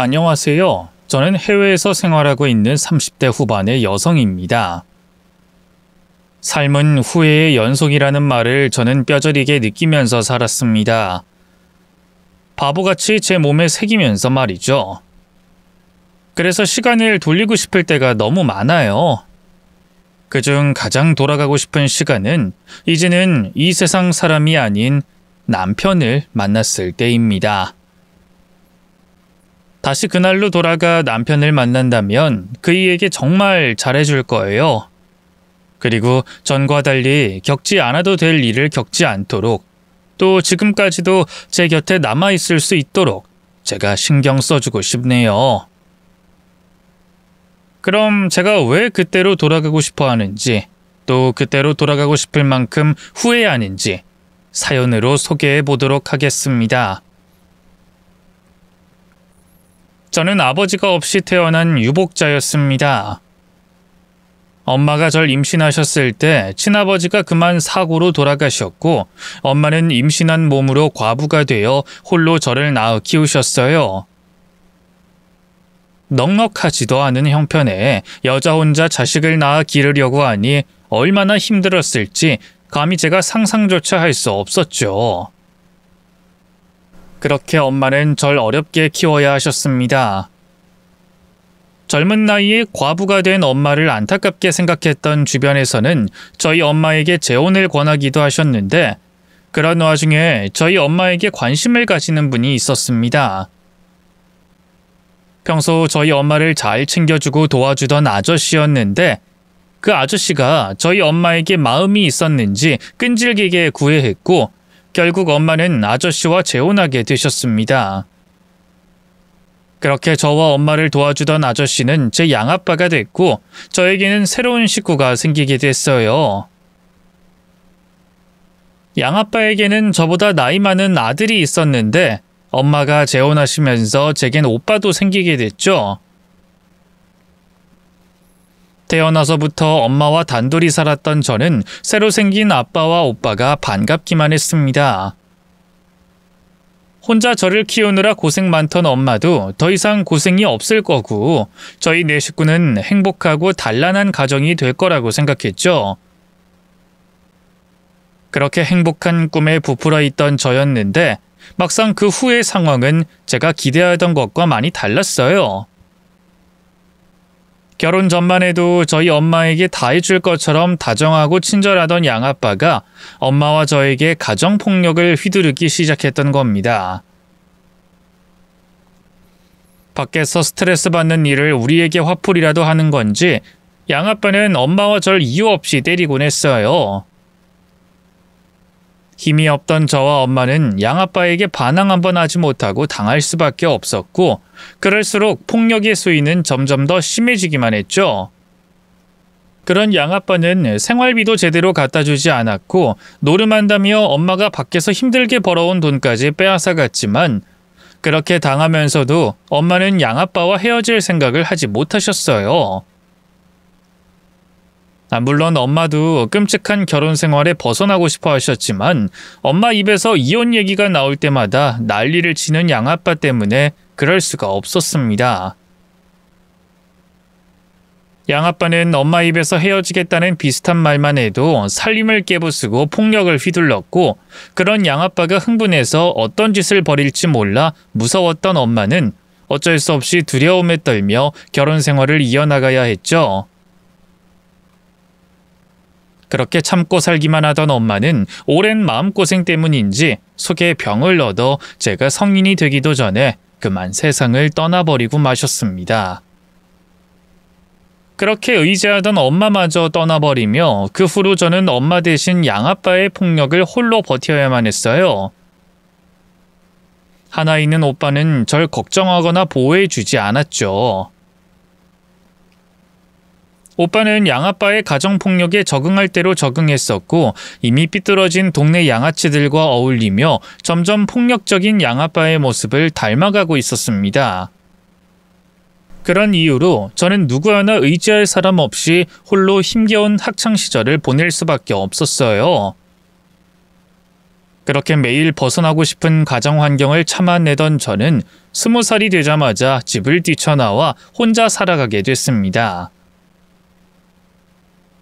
안녕하세요. 저는 해외에서 생활하고 있는 30대 후반의 여성입니다. 삶은 후회의 연속이라는 말을 저는 뼈저리게 느끼면서 살았습니다. 바보같이 제 몸에 새기면서 말이죠. 그래서 시간을 돌리고 싶을 때가 너무 많아요. 그중 가장 돌아가고 싶은 시간은 이제는 이 세상 사람이 아닌 남편을 만났을 때입니다. 다시 그날로 돌아가 남편을 만난다면 그이에게 정말 잘해줄 거예요. 그리고 전과 달리 겪지 않아도 될 일을 겪지 않도록, 또 지금까지도 제 곁에 남아있을 수 있도록 제가 신경 써주고 싶네요. 그럼 제가 왜 그때로 돌아가고 싶어 하는지, 또 그때로 돌아가고 싶을 만큼 후회하는지 사연으로 소개해 보도록 하겠습니다. 저는 아버지가 없이 태어난 유복자였습니다. 엄마가 절 임신하셨을 때 친아버지가 그만 사고로 돌아가셨고, 엄마는 임신한 몸으로 과부가 되어 홀로 저를 낳아 키우셨어요. 넉넉하지도 않은 형편에 여자 혼자 자식을 낳아 기르려고 하니 얼마나 힘들었을지 감히 제가 상상조차 할 수 없었죠. 그렇게 엄마는 절 어렵게 키워야 하셨습니다. 젊은 나이에 과부가 된 엄마를 안타깝게 생각했던 주변에서는 저희 엄마에게 재혼을 권하기도 하셨는데, 그런 와중에 저희 엄마에게 관심을 가지는 분이 있었습니다. 평소 저희 엄마를 잘 챙겨주고 도와주던 아저씨였는데, 그 아저씨가 저희 엄마에게 마음이 있었는지 끈질기게 구애했고, 결국 엄마는 아저씨와 재혼하게 되셨습니다. 그렇게 저와 엄마를 도와주던 아저씨는 제 양아빠가 됐고, 저에게는 새로운 식구가 생기게 됐어요. 양아빠에게는 저보다 나이 많은 아들이 있었는데, 엄마가 재혼하시면서 제겐 오빠도 생기게 됐죠. 태어나서부터 엄마와 단둘이 살았던 저는 새로 생긴 아빠와 오빠가 반갑기만 했습니다. 혼자 저를 키우느라 고생 많던 엄마도 더 이상 고생이 없을 거고, 저희 네 식구는 행복하고 단란한 가정이 될 거라고 생각했죠. 그렇게 행복한 꿈에 부풀어 있던 저였는데, 막상 그 후의 상황은 제가 기대하던 것과 많이 달랐어요. 결혼 전만 해도 저희 엄마에게 다 해줄 것처럼 다정하고 친절하던 양아빠가 엄마와 저에게 가정폭력을 휘두르기 시작했던 겁니다. 밖에서 스트레스 받는 일을 우리에게 화풀이라도 하는 건지 양아빠는 엄마와 절 이유 없이 때리곤 했어요. 힘이 없던 저와 엄마는 양아빠에게 반항 한번 하지 못하고 당할 수밖에 없었고, 그럴수록 폭력의 수위는 점점 더 심해지기만 했죠. 그런 양아빠는 생활비도 제대로 갖다 주지 않았고, 노름한다며 엄마가 밖에서 힘들게 벌어온 돈까지 빼앗아 갔지만, 그렇게 당하면서도 엄마는 양아빠와 헤어질 생각을 하지 못하셨어요. 물론 엄마도 끔찍한 결혼 생활에 벗어나고 싶어 하셨지만, 엄마 입에서 이혼 얘기가 나올 때마다 난리를 치는 양아빠 때문에 그럴 수가 없었습니다. 양아빠는 엄마 입에서 헤어지겠다는 비슷한 말만 해도 살림을 깨부수고 폭력을 휘둘렀고, 그런 양아빠가 흥분해서 어떤 짓을 벌일지 몰라 무서웠던 엄마는 어쩔 수 없이 두려움에 떨며 결혼 생활을 이어나가야 했죠. 그렇게 참고 살기만 하던 엄마는 오랜 마음고생 때문인지 속에 병을 얻어 제가 성인이 되기도 전에 그만 세상을 떠나버리고 마셨습니다. 그렇게 의지하던 엄마마저 떠나버리며 그 후로 저는 엄마 대신 양아빠의 폭력을 홀로 버텨야만 했어요. 하나 있는 오빠는 절 걱정하거나 보호해주지 않았죠. 오빠는 양아빠의 가정폭력에 적응할 대로 적응했었고, 이미 삐뚤어진 동네 양아치들과 어울리며 점점 폭력적인 양아빠의 모습을 닮아가고 있었습니다. 그런 이유로 저는 누구 하나 의지할 사람 없이 홀로 힘겨운 학창시절을 보낼 수밖에 없었어요. 그렇게 매일 벗어나고 싶은 가정 환경을 참아내던 저는 20살이 되자마자 집을 뛰쳐나와 혼자 살아가게 됐습니다.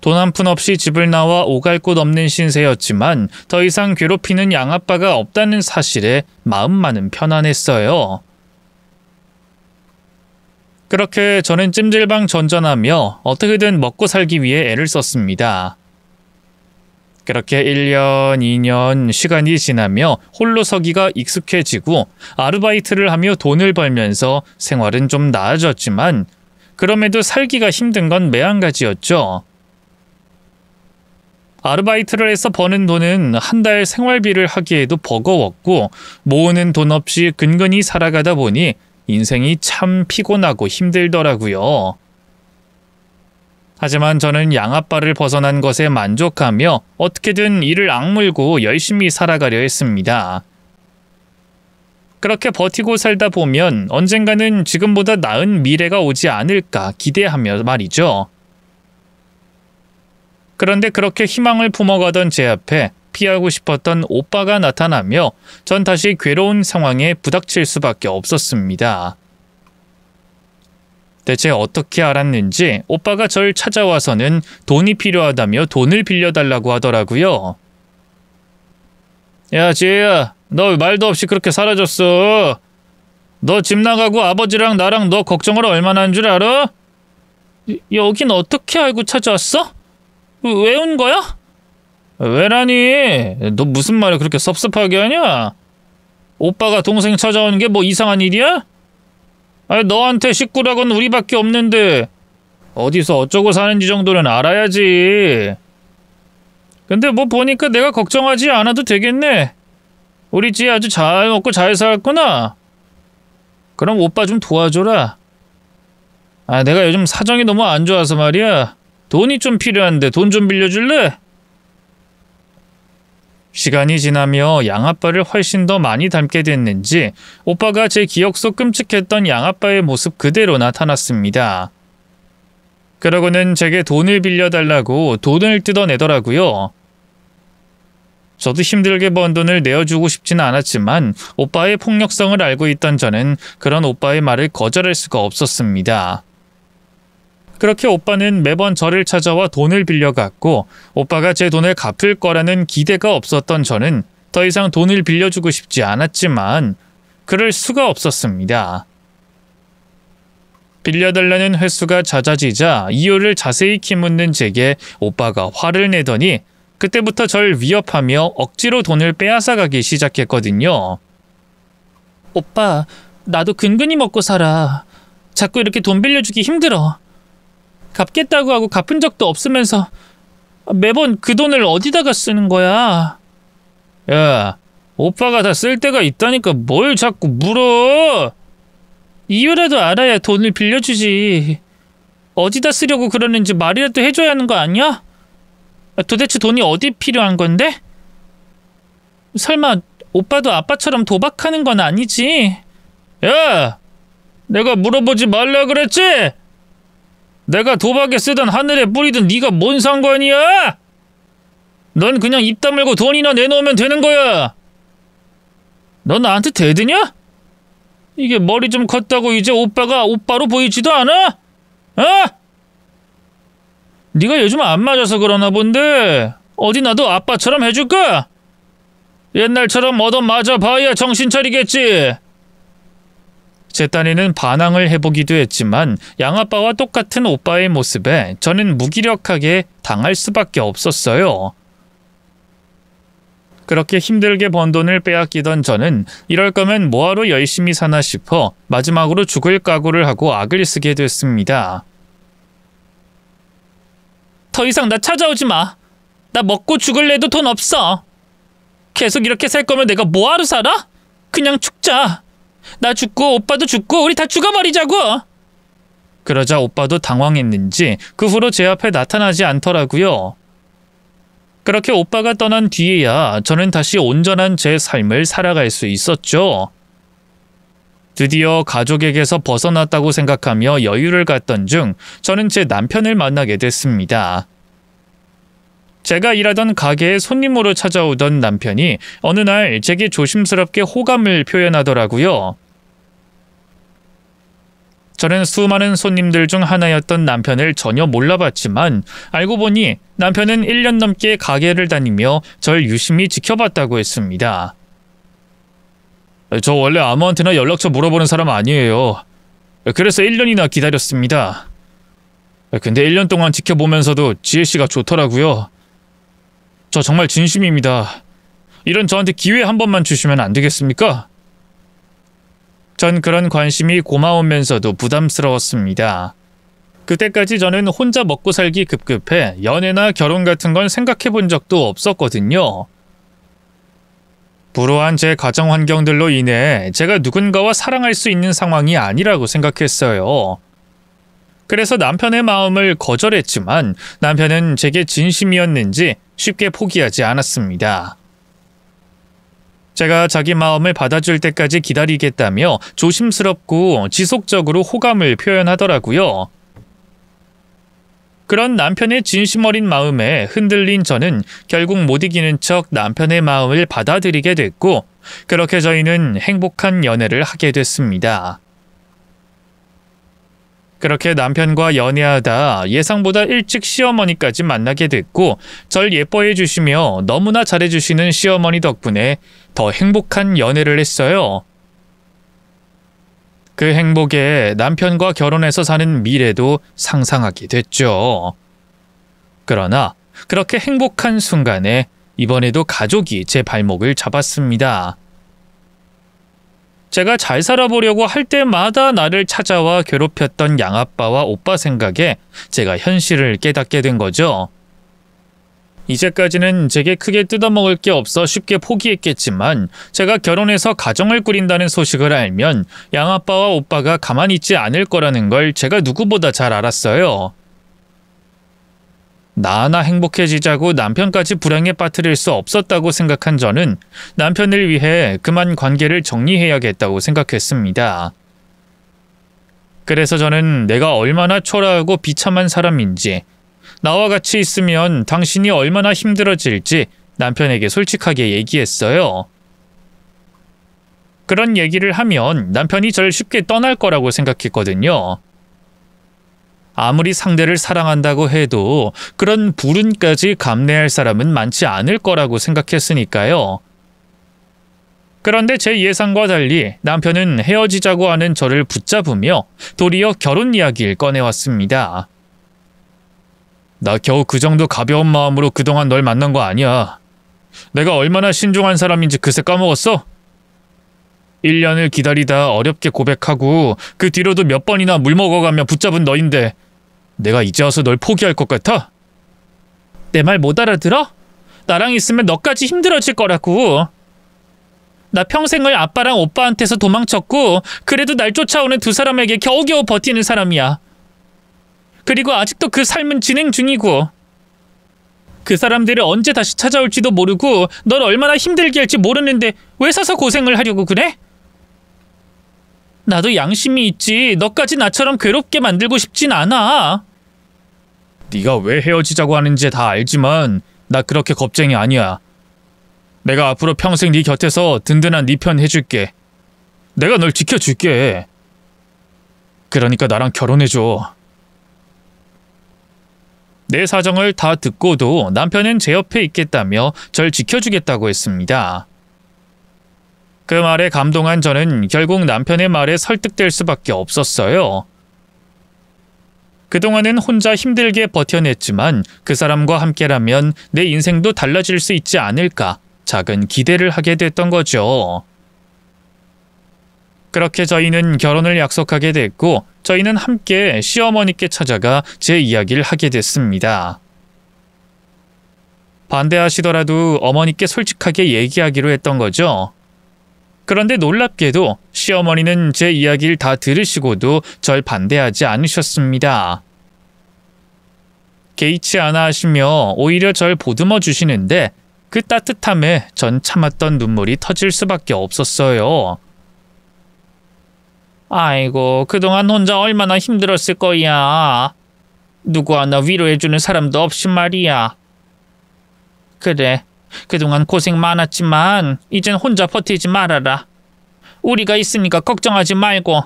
돈 한 푼 없이 집을 나와 오갈 곳 없는 신세였지만 더 이상 괴롭히는 양아빠가 없다는 사실에 마음만은 편안했어요. 그렇게 저는 찜질방 전전하며 어떻게든 먹고 살기 위해 애를 썼습니다. 그렇게 1년, 2년 시간이 지나며 홀로 서기가 익숙해지고 아르바이트를 하며 돈을 벌면서 생활은 좀 나아졌지만 그럼에도 살기가 힘든 건 매한가지였죠. 아르바이트를 해서 버는 돈은 한 달 생활비를 하기에도 버거웠고 모으는 돈 없이 근근히 살아가다 보니 인생이 참 피곤하고 힘들더라고요. 하지만 저는 양아빠를 벗어난 것에 만족하며 어떻게든 이를 악물고 열심히 살아가려 했습니다. 그렇게 버티고 살다 보면 언젠가는 지금보다 나은 미래가 오지 않을까 기대하며 말이죠. 그런데 그렇게 희망을 품어가던 제 앞에 피하고 싶었던 오빠가 나타나며 전 다시 괴로운 상황에 부닥칠 수밖에 없었습니다. 대체 어떻게 알았는지 오빠가 절 찾아와서는 돈이 필요하다며 돈을 빌려달라고 하더라고요. 야, 지혜야, 너 말도 없이 그렇게 사라졌어. 너 집 나가고 아버지랑 나랑 너 걱정을 얼마나 한 줄 알아? 여긴 어떻게 알고 찾아왔어? 왜 온 거야? 왜라니? 너 무슨 말을 그렇게 섭섭하게 하냐? 오빠가 동생 찾아오는 게 뭐 이상한 일이야? 아니, 너한테 식구라고는 우리밖에 없는데 어디서 어쩌고 사는지 정도는 알아야지. 근데 뭐 보니까 내가 걱정하지 않아도 되겠네. 우리 지 아주 잘 먹고 잘 살았구나. 그럼 오빠 좀 도와줘라. 아, 내가 요즘 사정이 너무 안 좋아서 말이야. 돈이 좀 필요한데 돈 좀 빌려줄래? 시간이 지나며 양아빠를 훨씬 더 많이 닮게 됐는지 오빠가 제 기억 속 끔찍했던 양아빠의 모습 그대로 나타났습니다. 그러고는 제게 돈을 빌려달라고 돈을 뜯어내더라고요. 저도 힘들게 번 돈을 내어주고 싶지는 않았지만 오빠의 폭력성을 알고 있던 저는 그런 오빠의 말을 거절할 수가 없었습니다. 그렇게 오빠는 매번 저를 찾아와 돈을 빌려갔고 오빠가 제 돈을 갚을 거라는 기대가 없었던 저는 더 이상 돈을 빌려주고 싶지 않았지만 그럴 수가 없었습니다. 빌려달라는 횟수가 잦아지자 이유를 자세히 캐묻는 제게 오빠가 화를 내더니 그때부터 절 위협하며 억지로 돈을 빼앗아가기 시작했거든요. 오빠, 나도 근근히 먹고 살아. 자꾸 이렇게 돈 빌려주기 힘들어. 갚겠다고 하고 갚은 적도 없으면서 매번 그 돈을 어디다가 쓰는 거야? 야, 오빠가 다 쓸 데가 있다니까 뭘 자꾸 물어? 이유라도 알아야 돈을 빌려주지. 어디다 쓰려고 그러는지 말이라도 해줘야 하는 거 아니야? 도대체 돈이 어디 필요한 건데? 설마 오빠도 아빠처럼 도박하는 건 아니지? 야! 내가 물어보지 말라 그랬지? 내가 도박에 쓰던 하늘에 뿌리든 네가 뭔 상관이야? 넌 그냥 입 다물고 돈이나 내놓으면 되는 거야. 너 나한테 대드냐? 이게 머리 좀 컸다고 이제 오빠가 오빠로 보이지도 않아? 어? 네가 요즘 안 맞아서 그러나 본데 어디 나도 아빠처럼 해줄까? 옛날처럼 얻어 맞아봐야 정신 차리겠지. 제 딴에는 반항을 해보기도 했지만 양아빠와 똑같은 오빠의 모습에 저는 무기력하게 당할 수밖에 없었어요. 그렇게 힘들게 번 돈을 빼앗기던 저는 이럴 거면 뭐하러 열심히 사나 싶어 마지막으로 죽을 각오를 하고 악을 쓰게 됐습니다. 더 이상 나 찾아오지 마. 나 먹고 죽을래도 돈 없어. 계속 이렇게 살 거면 내가 뭐하러 살아? 그냥 죽자. 나 죽고 오빠도 죽고 우리 다 죽어버리자고. 그러자 오빠도 당황했는지 그 후로 제 앞에 나타나지 않더라고요. 그렇게 오빠가 떠난 뒤에야 저는 다시 온전한 제 삶을 살아갈 수 있었죠. 드디어 가족에게서 벗어났다고 생각하며 여유를 갖던 중 저는 제 남편을 만나게 됐습니다. 제가 일하던 가게에 손님으로 찾아오던 남편이 어느 날 제게 조심스럽게 호감을 표현하더라고요. 저는 수많은 손님들 중 하나였던 남편을 전혀 몰라봤지만 알고 보니 남편은 1년 넘게 가게를 다니며 절 유심히 지켜봤다고 했습니다. 저 원래 아무한테나 연락처 물어보는 사람 아니에요. 그래서 1년이나 기다렸습니다. 근데 1년 동안 지켜보면서도 지혜씨가 좋더라고요. 저 정말 진심입니다. 이런 저한테 기회 한 번만 주시면 안 되겠습니까? 전 그런 관심이 고마우면서도 부담스러웠습니다. 그때까지 저는 혼자 먹고 살기 급급해 연애나 결혼 같은 건 생각해 본 적도 없었거든요. 불우한 제 가정 환경들로 인해 제가 누군가와 사랑할 수 있는 상황이 아니라고 생각했어요. 그래서 남편의 마음을 거절했지만 남편은 제게 진심이었는지 쉽게 포기하지 않았습니다. 제가 자기 마음을 받아줄 때까지 기다리겠다며 조심스럽고 지속적으로 호감을 표현하더라고요. 그런 남편의 진심 어린 마음에 흔들린 저는 결국 못 이기는 척 남편의 마음을 받아들이게 됐고 그렇게 저희는 행복한 연애를 하게 됐습니다. 그렇게 남편과 연애하다 예상보다 일찍 시어머니까지 만나게 됐고 절 예뻐해 주시며 너무나 잘해 주시는 시어머니 덕분에 더 행복한 연애를 했어요. 그 행복에 남편과 결혼해서 사는 미래도 상상하게 됐죠. 그러나 그렇게 행복한 순간에 이번에도 가족이 제 발목을 잡았습니다. 제가 잘 살아보려고 할 때마다 나를 찾아와 괴롭혔던 양아빠와 오빠 생각에 제가 현실을 깨닫게 된 거죠. 이제까지는 제게 크게 뜯어먹을 게 없어 쉽게 포기했겠지만 제가 결혼해서 가정을 꾸린다는 소식을 알면 양아빠와 오빠가 가만히 있지 않을 거라는 걸 제가 누구보다 잘 알았어요. 나 하나 행복해지자고 남편까지 불행에 빠뜨릴 수 없었다고 생각한 저는 남편을 위해 그만 관계를 정리해야겠다고 생각했습니다. 그래서 저는 내가 얼마나 초라하고 비참한 사람인지, 나와 같이 있으면 당신이 얼마나 힘들어질지 남편에게 솔직하게 얘기했어요. 그런 얘기를 하면 남편이 절 쉽게 떠날 거라고 생각했거든요. 아무리 상대를 사랑한다고 해도 그런 불운까지 감내할 사람은 많지 않을 거라고 생각했으니까요. 그런데 제 예상과 달리 남편은 헤어지자고 하는 저를 붙잡으며 도리어 결혼 이야기를 꺼내왔습니다. 나 겨우 그 정도 가벼운 마음으로 그동안 널 만난 거 아니야. 내가 얼마나 신중한 사람인지 그새 까먹었어? 1년을 기다리다 어렵게 고백하고 그 뒤로도 몇 번이나 물 먹어가며 붙잡은 너인데 내가 이제 와서 널 포기할 것 같아? 내 말 못 알아들어? 나랑 있으면 너까지 힘들어질 거라고. 나 평생을 아빠랑 오빠한테서 도망쳤고 그래도 날 쫓아오는 두 사람에게 겨우겨우 버티는 사람이야. 그리고 아직도 그 삶은 진행 중이고 그 사람들이 언제 다시 찾아올지도 모르고 널 얼마나 힘들게 할지 모르는데 왜 사서 고생을 하려고 그래? 나도 양심이 있지. 너까지 나처럼 괴롭게 만들고 싶진 않아. 네가 왜 헤어지자고 하는지 다 알지만 나 그렇게 겁쟁이 아니야. 내가 앞으로 평생 네 곁에서 든든한 네 편 해줄게. 내가 널 지켜줄게. 그러니까 나랑 결혼해줘. 내 사정을 다 듣고도 남편은 제 옆에 있겠다며 절 지켜주겠다고 했습니다. 그 말에 감동한 저는 결국 남편의 말에 설득될 수밖에 없었어요. 그동안은 혼자 힘들게 버텨냈지만 그 사람과 함께라면 내 인생도 달라질 수 있지 않을까 작은 기대를 하게 됐던 거죠. 그렇게 저희는 결혼을 약속하게 됐고 저희는 함께 시어머니께 찾아가 제 이야기를 하게 됐습니다. 반대하시더라도 어머니께 솔직하게 얘기하기로 했던 거죠. 그런데 놀랍게도 시어머니는 제 이야기를 다 들으시고도 절 반대하지 않으셨습니다. 개의치 않아 하시며 오히려 절 보듬어 주시는데 그 따뜻함에 전 참았던 눈물이 터질 수밖에 없었어요. 아이고, 그동안 혼자 얼마나 힘들었을 거야. 누구 하나 위로해주는 사람도 없이 말이야. 그래, 그동안 고생 많았지만 이젠 혼자 버티지 말아라. 우리가 있으니까 걱정하지 말고.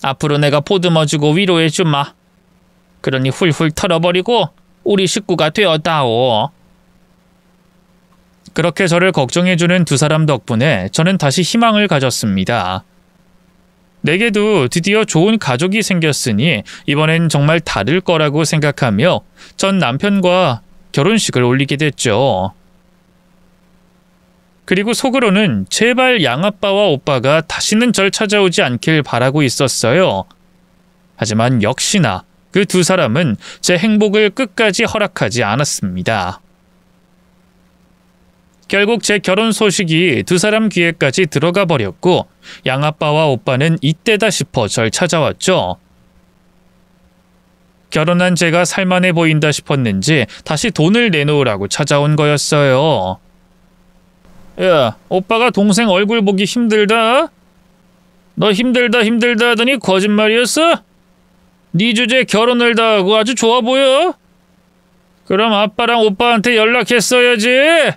앞으로 내가 보듬어주고 위로해주마. 그러니 훌훌 털어버리고 우리 식구가 되어다오. 그렇게 저를 걱정해주는 두 사람 덕분에 저는 다시 희망을 가졌습니다. 내게도 드디어 좋은 가족이 생겼으니 이번엔 정말 다를 거라고 생각하며 전 남편과 결혼식을 올리게 됐죠. 그리고 속으로는 제발 양아빠와 오빠가 다시는 절 찾아오지 않길 바라고 있었어요. 하지만 역시나 그 두 사람은 제 행복을 끝까지 허락하지 않았습니다. 결국 제 결혼 소식이 두 사람 귀에까지 들어가 버렸고 양아빠와 오빠는 이때다 싶어 절 찾아왔죠. 결혼한 제가 살만해 보인다 싶었는지 다시 돈을 내놓으라고 찾아온 거였어요. 야, 오빠가 동생 얼굴 보기 힘들다? 너 힘들다 하더니 거짓말이었어? 네 주제에 결혼을 다 하고 아주 좋아 보여? 그럼 아빠랑 오빠한테 연락했어야지.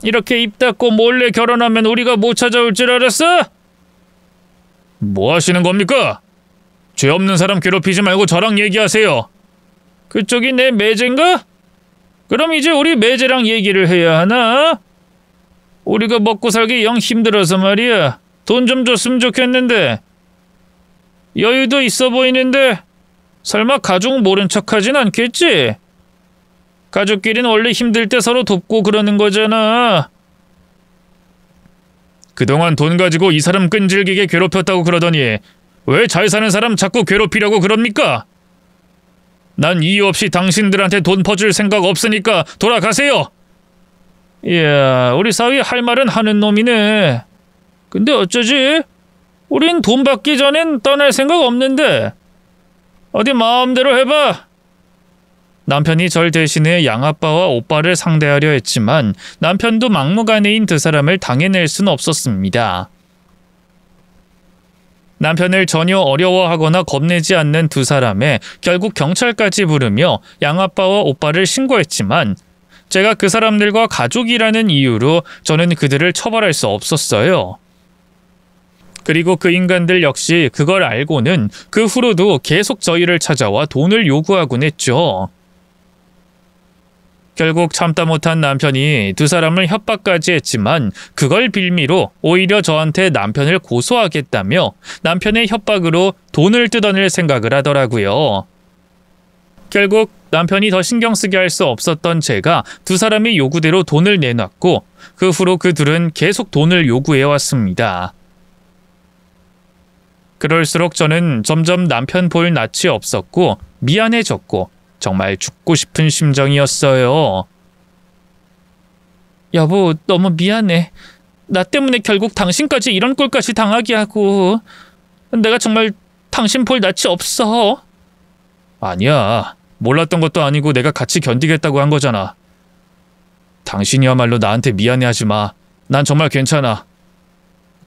이렇게 입 닫고 몰래 결혼하면 우리가 못 찾아올 줄 알았어? 뭐 하시는 겁니까? 죄 없는 사람 괴롭히지 말고 저랑 얘기하세요. 그쪽이 내 매제인가? 그럼 이제 우리 매제랑 얘기를 해야 하나? 우리가 먹고 살기 영 힘들어서 말이야. 돈 좀 줬으면 좋겠는데. 여유도 있어 보이는데 설마 가족 모른 척하진 않겠지? 가족끼리는 원래 힘들 때 서로 돕고 그러는 거잖아. 그동안 돈 가지고 이 사람 끈질기게 괴롭혔다고 그러더니 왜 잘 사는 사람 자꾸 괴롭히려고 그럽니까? 난 이유 없이 당신들한테 돈 퍼줄 생각 없으니까 돌아가세요. 이야, 우리 사위 할 말은 하는 놈이네. 근데 어쩌지? 우린 돈 받기 전엔 떠날 생각 없는데. 어디 마음대로 해봐. 남편이 절 대신해 양아빠와 오빠를 상대하려 했지만 남편도 막무가내인 두 사람을 당해낼 순 없었습니다. 남편을 전혀 어려워하거나 겁내지 않는 두 사람에 결국 경찰까지 부르며 양아빠와 오빠를 신고했지만 제가 그 사람들과 가족이라는 이유로 저는 그들을 처벌할 수 없었어요. 그리고 그 인간들 역시 그걸 알고는 그 후로도 계속 저희를 찾아와 돈을 요구하곤 했죠. 결국 참다 못한 남편이 두 사람을 협박까지 했지만 그걸 빌미로 오히려 저한테 남편을 고소하겠다며 남편의 협박으로 돈을 뜯어낼 생각을 하더라고요. 결국 남편이 더 신경 쓰게 할 수 없었던 제가 두 사람의 요구대로 돈을 내놨고 그 후로 그 둘은 계속 돈을 요구해왔습니다. 그럴수록 저는 점점 남편 볼 낯이 없었고 미안해졌고 정말 죽고 싶은 심정이었어요. 여보, 너무 미안해. 나 때문에 결국 당신까지 이런 꼴까지 당하게 하고. 내가 정말 당신 볼 낯이 없어. 아니야. 몰랐던 것도 아니고 내가 같이 견디겠다고 한 거잖아. 당신이야말로 나한테 미안해하지 마. 난 정말 괜찮아.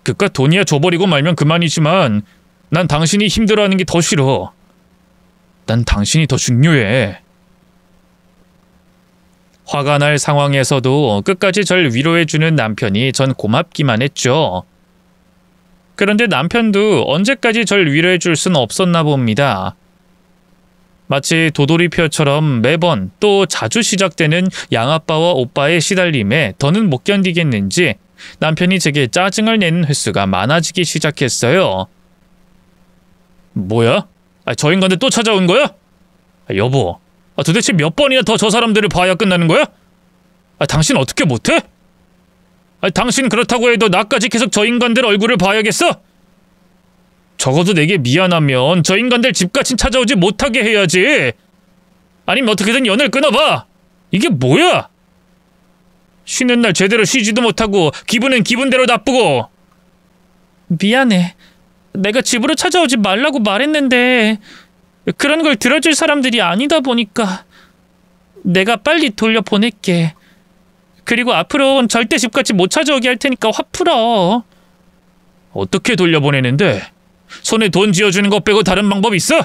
그깟 돈이야 줘버리고 말면 그만이지만 난 당신이 힘들어하는 게 더 싫어. 난 당신이 더 중요해. 화가 날 상황에서도 끝까지 절 위로해주는 남편이 전 고맙기만 했죠. 그런데 남편도 언제까지 절 위로해줄 수는 없었나 봅니다. 마치 도돌이표처럼 매번 또 자주 시작되는 양아빠와 오빠의 시달림에 더는 못 견디겠는지 남편이 제게 짜증을 내는 횟수가 많아지기 시작했어요. 뭐야? 저 인간들 또 찾아온 거야? 여보, 도대체 몇 번이나 더 저 사람들을 봐야 끝나는 거야? 당신 어떻게 못해? 당신 그렇다고 해도 나까지 계속 저 인간들 얼굴을 봐야겠어? 적어도 내게 미안하면 저 인간들 집까지 찾아오지 못하게 해야지. 아니면 어떻게든 연을 끊어봐. 이게 뭐야? 쉬는 날 제대로 쉬지도 못하고 기분은 기분대로 나쁘고. 미안해. 내가 집으로 찾아오지 말라고 말했는데 그런 걸 들어줄 사람들이 아니다 보니까 내가 빨리 돌려보낼게. 그리고 앞으로는 절대 집까지 못 찾아오게 할 테니까 화 풀어. 어떻게 돌려보내는데? 손에 돈 쥐어주는 것 빼고 다른 방법 있어?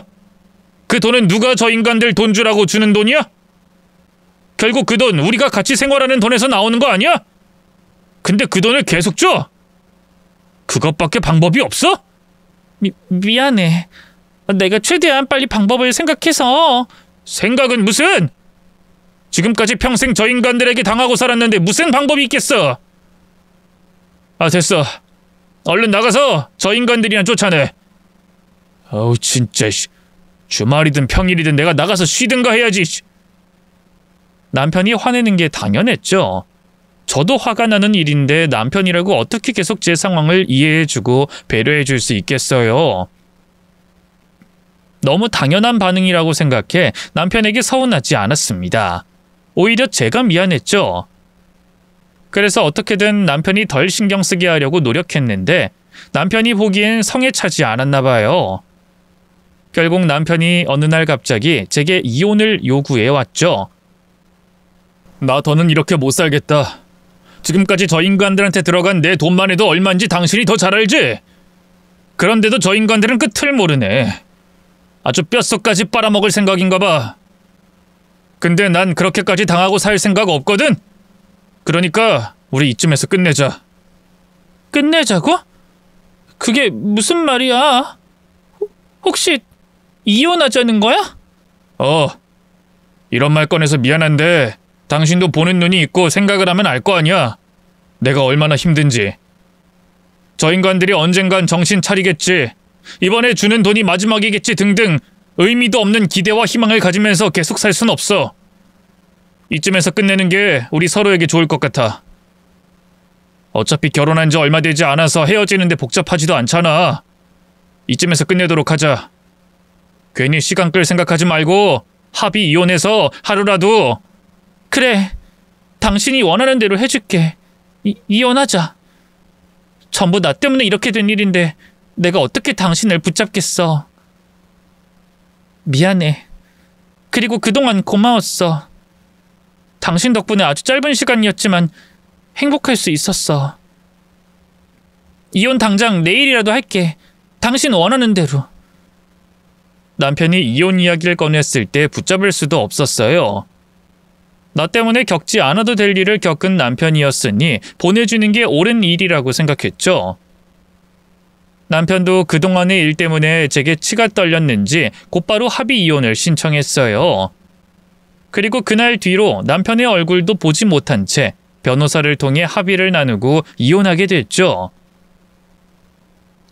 그 돈은 누가 저 인간들 돈 주라고 주는 돈이야? 결국 그 돈 우리가 같이 생활하는 돈에서 나오는 거 아니야? 근데 그 돈을 계속 줘? 그것밖에 방법이 없어? 미안해. 내가 최대한 빨리 방법을 생각해서. 생각은 무슨? 지금까지 평생 저 인간들에게 당하고 살았는데 무슨 방법이 있겠어? 아, 됐어. 얼른 나가서 저 인간들이나 쫓아내. 어우, 진짜 주말이든 평일이든 내가 나가서 쉬든가 해야지. 남편이 화내는 게 당연했죠. 저도 화가 나는 일인데 남편이라고 어떻게 계속 제 상황을 이해해주고 배려해줄 수 있겠어요. 너무 당연한 반응이라고 생각해 남편에게 서운하지 않았습니다. 오히려 제가 미안했죠. 그래서 어떻게든 남편이 덜 신경 쓰게 하려고 노력했는데 남편이 보기엔 성에 차지 않았나 봐요. 결국 남편이 어느 날 갑자기 제게 이혼을 요구해 왔죠. 나 더는 이렇게 못 살겠다. 지금까지 저 인간들한테 들어간 내 돈만 해도 얼마인지 당신이 더 잘 알지? 그런데도 저 인간들은 끝을 모르네. 아주 뼛속까지 빨아먹을 생각인가 봐. 근데 난 그렇게까지 당하고 살 생각 없거든? 그러니까 우리 이쯤에서 끝내자. 끝내자고? 그게 무슨 말이야? 혹시 이혼하자는 거야? 이런 말 꺼내서 미안한데 당신도 보는 눈이 있고 생각을 하면 알 거 아니야. 내가 얼마나 힘든지. 저 인간들이 언젠간 정신 차리겠지. 이번에 주는 돈이 마지막이겠지 등등 의미도 없는 기대와 희망을 가지면서 계속 살 순 없어. 이쯤에서 끝내는 게 우리 서로에게 좋을 것 같아. 어차피 결혼한 지 얼마 되지 않아서 헤어지는데 복잡하지도 않잖아. 이쯤에서 끝내도록 하자. 괜히 시간 끌 생각하지 말고 합의 이혼해서 하루라도. 그래, 당신이 원하는 대로 해줄게. 이혼하자. 전부 나 때문에 이렇게 된 일인데 내가 어떻게 당신을 붙잡겠어. 미안해. 그리고 그동안 고마웠어. 당신 덕분에 아주 짧은 시간이었지만 행복할 수 있었어. 이혼 당장 내일이라도 할게. 당신 원하는 대로. 남편이 이혼 이야기를 꺼냈을 때 붙잡을 수도 없었어요. 나 때문에 겪지 않아도 될 일을 겪은 남편이었으니 보내주는 게 옳은 일이라고 생각했죠. 남편도 그동안의 일 때문에 제게 치가 떨렸는지 곧바로 합의 이혼을 신청했어요. 그리고 그날 뒤로 남편의 얼굴도 보지 못한 채 변호사를 통해 합의를 나누고 이혼하게 됐죠.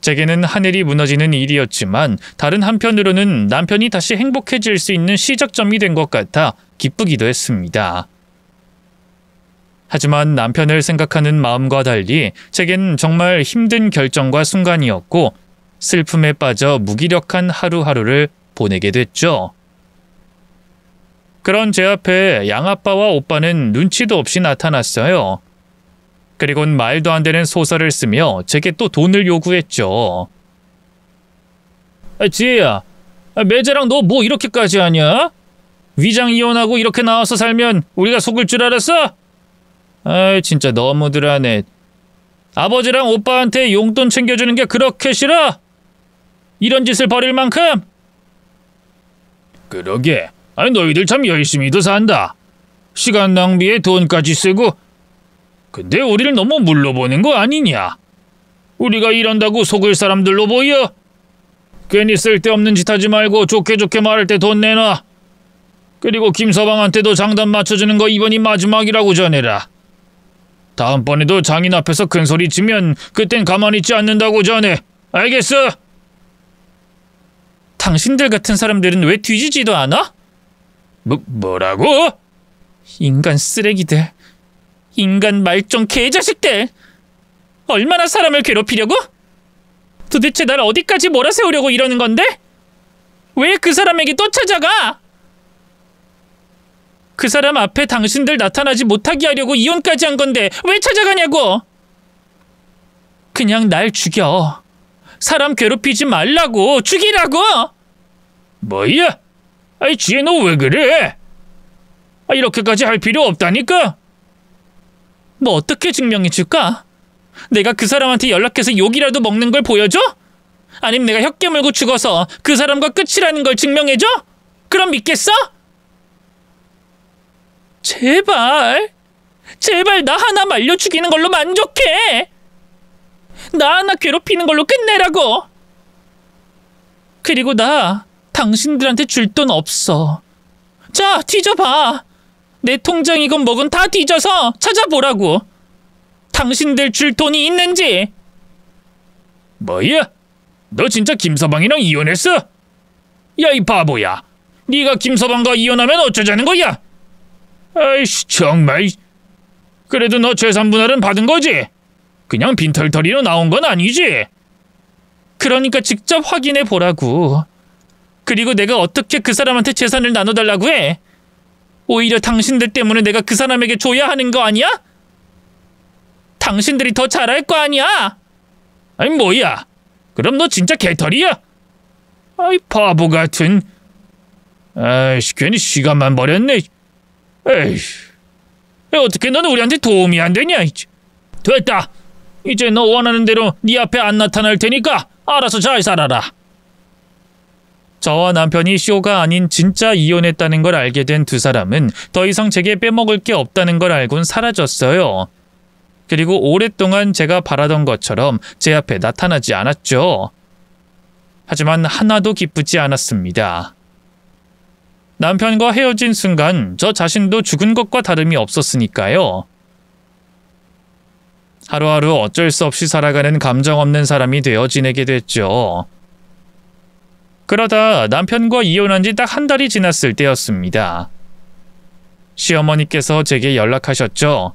제게는 하늘이 무너지는 일이었지만 다른 한편으로는 남편이 다시 행복해질 수 있는 시작점이 된 것 같아 기쁘기도 했습니다. 하지만 남편을 생각하는 마음과 달리 제겐 정말 힘든 결정과 순간이었고 슬픔에 빠져 무기력한 하루하루를 보내게 됐죠. 그런 제 앞에 양아빠와 오빠는 눈치도 없이 나타났어요. 그리곤 말도 안 되는 소설을 쓰며 제게 또 돈을 요구했죠. 지혜야, 매제랑 너 뭐 이렇게까지 하냐? 위장 이혼하고 이렇게 나와서 살면 우리가 속을 줄 알았어? 아이, 진짜 너무들 하네. 아버지랑 오빠한테 용돈 챙겨주는 게 그렇게 싫어? 이런 짓을 벌일 만큼? 그러게. 아니, 너희들 참 열심히도 산다. 시간 낭비에 돈까지 쓰고. 근데 우리를 너무 물러보는 거 아니냐? 우리가 이런다고 속을 사람들로 보여? 괜히 쓸데없는 짓 하지 말고 좋게 좋게 말할 때 돈 내놔. 그리고 김서방한테도 장단 맞춰주는 거 이번이 마지막이라고 전해라. 다음번에도 장인 앞에서 큰 소리 치면 그땐 가만히 있지 않는다고 전해. 알겠어? 당신들 같은 사람들은 왜 뒤지지도 않아? 뭐라고? 인간 쓰레기들. 인간 말종 개자식들. 얼마나 사람을 괴롭히려고? 도대체 날 어디까지 몰아세우려고 이러는 건데? 왜 그 사람에게 또 찾아가? 그 사람 앞에 당신들 나타나지 못하게 하려고 이혼까지 한 건데 왜 찾아가냐고? 그냥 날 죽여. 사람 괴롭히지 말라고. 죽이라고. 뭐야? 아이, 지혜 너 왜 그래? 이렇게까지 할 필요 없다니까? 뭐 어떻게 증명해 줄까? 내가 그 사람한테 연락해서 욕이라도 먹는 걸 보여줘? 아니면 내가 혀 깨물고 죽어서 그 사람과 끝이라는 걸 증명해줘? 그럼 믿겠어? 제발 나 하나 말려 죽이는 걸로 만족해. 나 하나 괴롭히는 걸로 끝내라고. 그리고 나 당신들한테 줄 돈 없어. 자, 뒤져봐. 내 통장이건 뭐건 다 뒤져서 찾아보라고. 당신들 줄 돈이 있는지. 뭐야? 너 진짜 김서방이랑 이혼했어? 야, 이 바보야. 네가 김서방과 이혼하면 어쩌자는 거야? 아이씨, 정말. 그래도 너 재산분할은 받은 거지? 그냥 빈털터리로 나온 건 아니지? 그러니까 직접 확인해 보라고. 그리고 내가 어떻게 그 사람한테 재산을 나눠달라고 해? 오히려 당신들 때문에 내가 그 사람에게 줘야 하는 거 아니야? 당신들이 더 잘할 거 아니야? 아니, 뭐야? 그럼 너 진짜 개털이야? 아이, 바보 같은. 아이씨, 괜히 시간만 버렸네. 에이씨. 어떻게 너는 우리한테 도움이 안 되냐? 됐다. 이제 너 원하는 대로 네 앞에 안 나타날 테니까 알아서 잘 살아라. 저와 남편이 쇼가 아닌 진짜 이혼했다는 걸 알게 된 두 사람은 더 이상 제게 빼먹을 게 없다는 걸 알고는 사라졌어요. 그리고 오랫동안 제가 바라던 것처럼 제 앞에 나타나지 않았죠. 하지만 하나도 기쁘지 않았습니다. 남편과 헤어진 순간 저 자신도 죽은 것과 다름이 없었으니까요. 하루하루 어쩔 수 없이 살아가는 감정 없는 사람이 되어 지내게 됐죠. 그러다 남편과 이혼한 지 딱 한 달이 지났을 때였습니다. 시어머니께서 제게 연락하셨죠.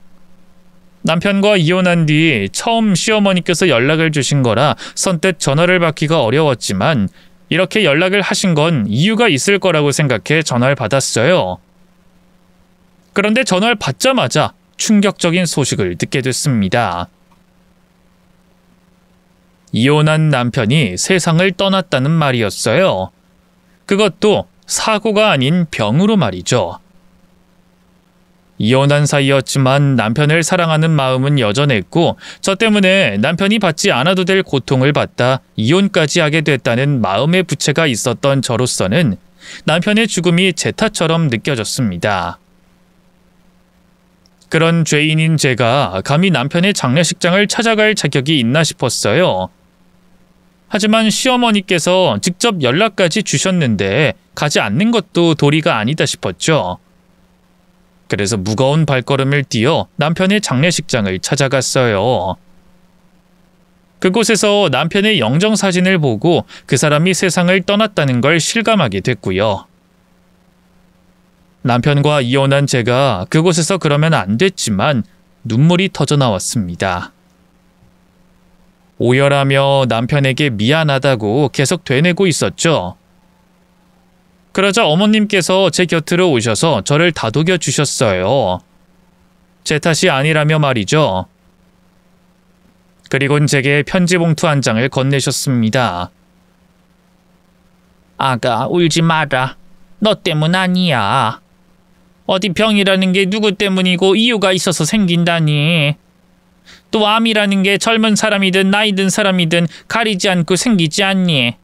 남편과 이혼한 뒤 처음 시어머니께서 연락을 주신 거라 선뜻 전화를 받기가 어려웠지만 이렇게 연락을 하신 건 이유가 있을 거라고 생각해 전화를 받았어요. 그런데 전화를 받자마자 충격적인 소식을 듣게 됐습니다. 이혼한 남편이 세상을 떠났다는 말이었어요. 그것도 사고가 아닌 병으로 말이죠. 이혼한 사이였지만 남편을 사랑하는 마음은 여전했고 저 때문에 남편이 받지 않아도 될 고통을 받다 이혼까지 하게 됐다는 마음의 부채가 있었던 저로서는 남편의 죽음이 제 탓처럼 느껴졌습니다. 그런 죄인인 제가 감히 남편의 장례식장을 찾아갈 자격이 있나 싶었어요. 하지만 시어머니께서 직접 연락까지 주셨는데 가지 않는 것도 도리가 아니다 싶었죠. 그래서 무거운 발걸음을 뛰어 남편의 장례식장을 찾아갔어요. 그곳에서 남편의 영정사진을 보고 그 사람이 세상을 떠났다는 걸 실감하게 됐고요. 남편과 이혼한 제가 그곳에서 그러면 안 됐지만 눈물이 터져 나왔습니다. 오열하며 남편에게 미안하다고 계속 되뇌고 있었죠. 그러자 어머님께서 제 곁으로 오셔서 저를 다독여 주셨어요. 제 탓이 아니라며 말이죠. 그리곤 제게 편지 봉투 한 장을 건네셨습니다. 아가, 울지 마라. 너 때문 아니야. 어디 병이라는 게 누구 때문이고 이유가 있어서 생긴다니. 또 암이라는 게 젊은 사람이든 나이 든 사람이든 가리지 않고 생기지 않니.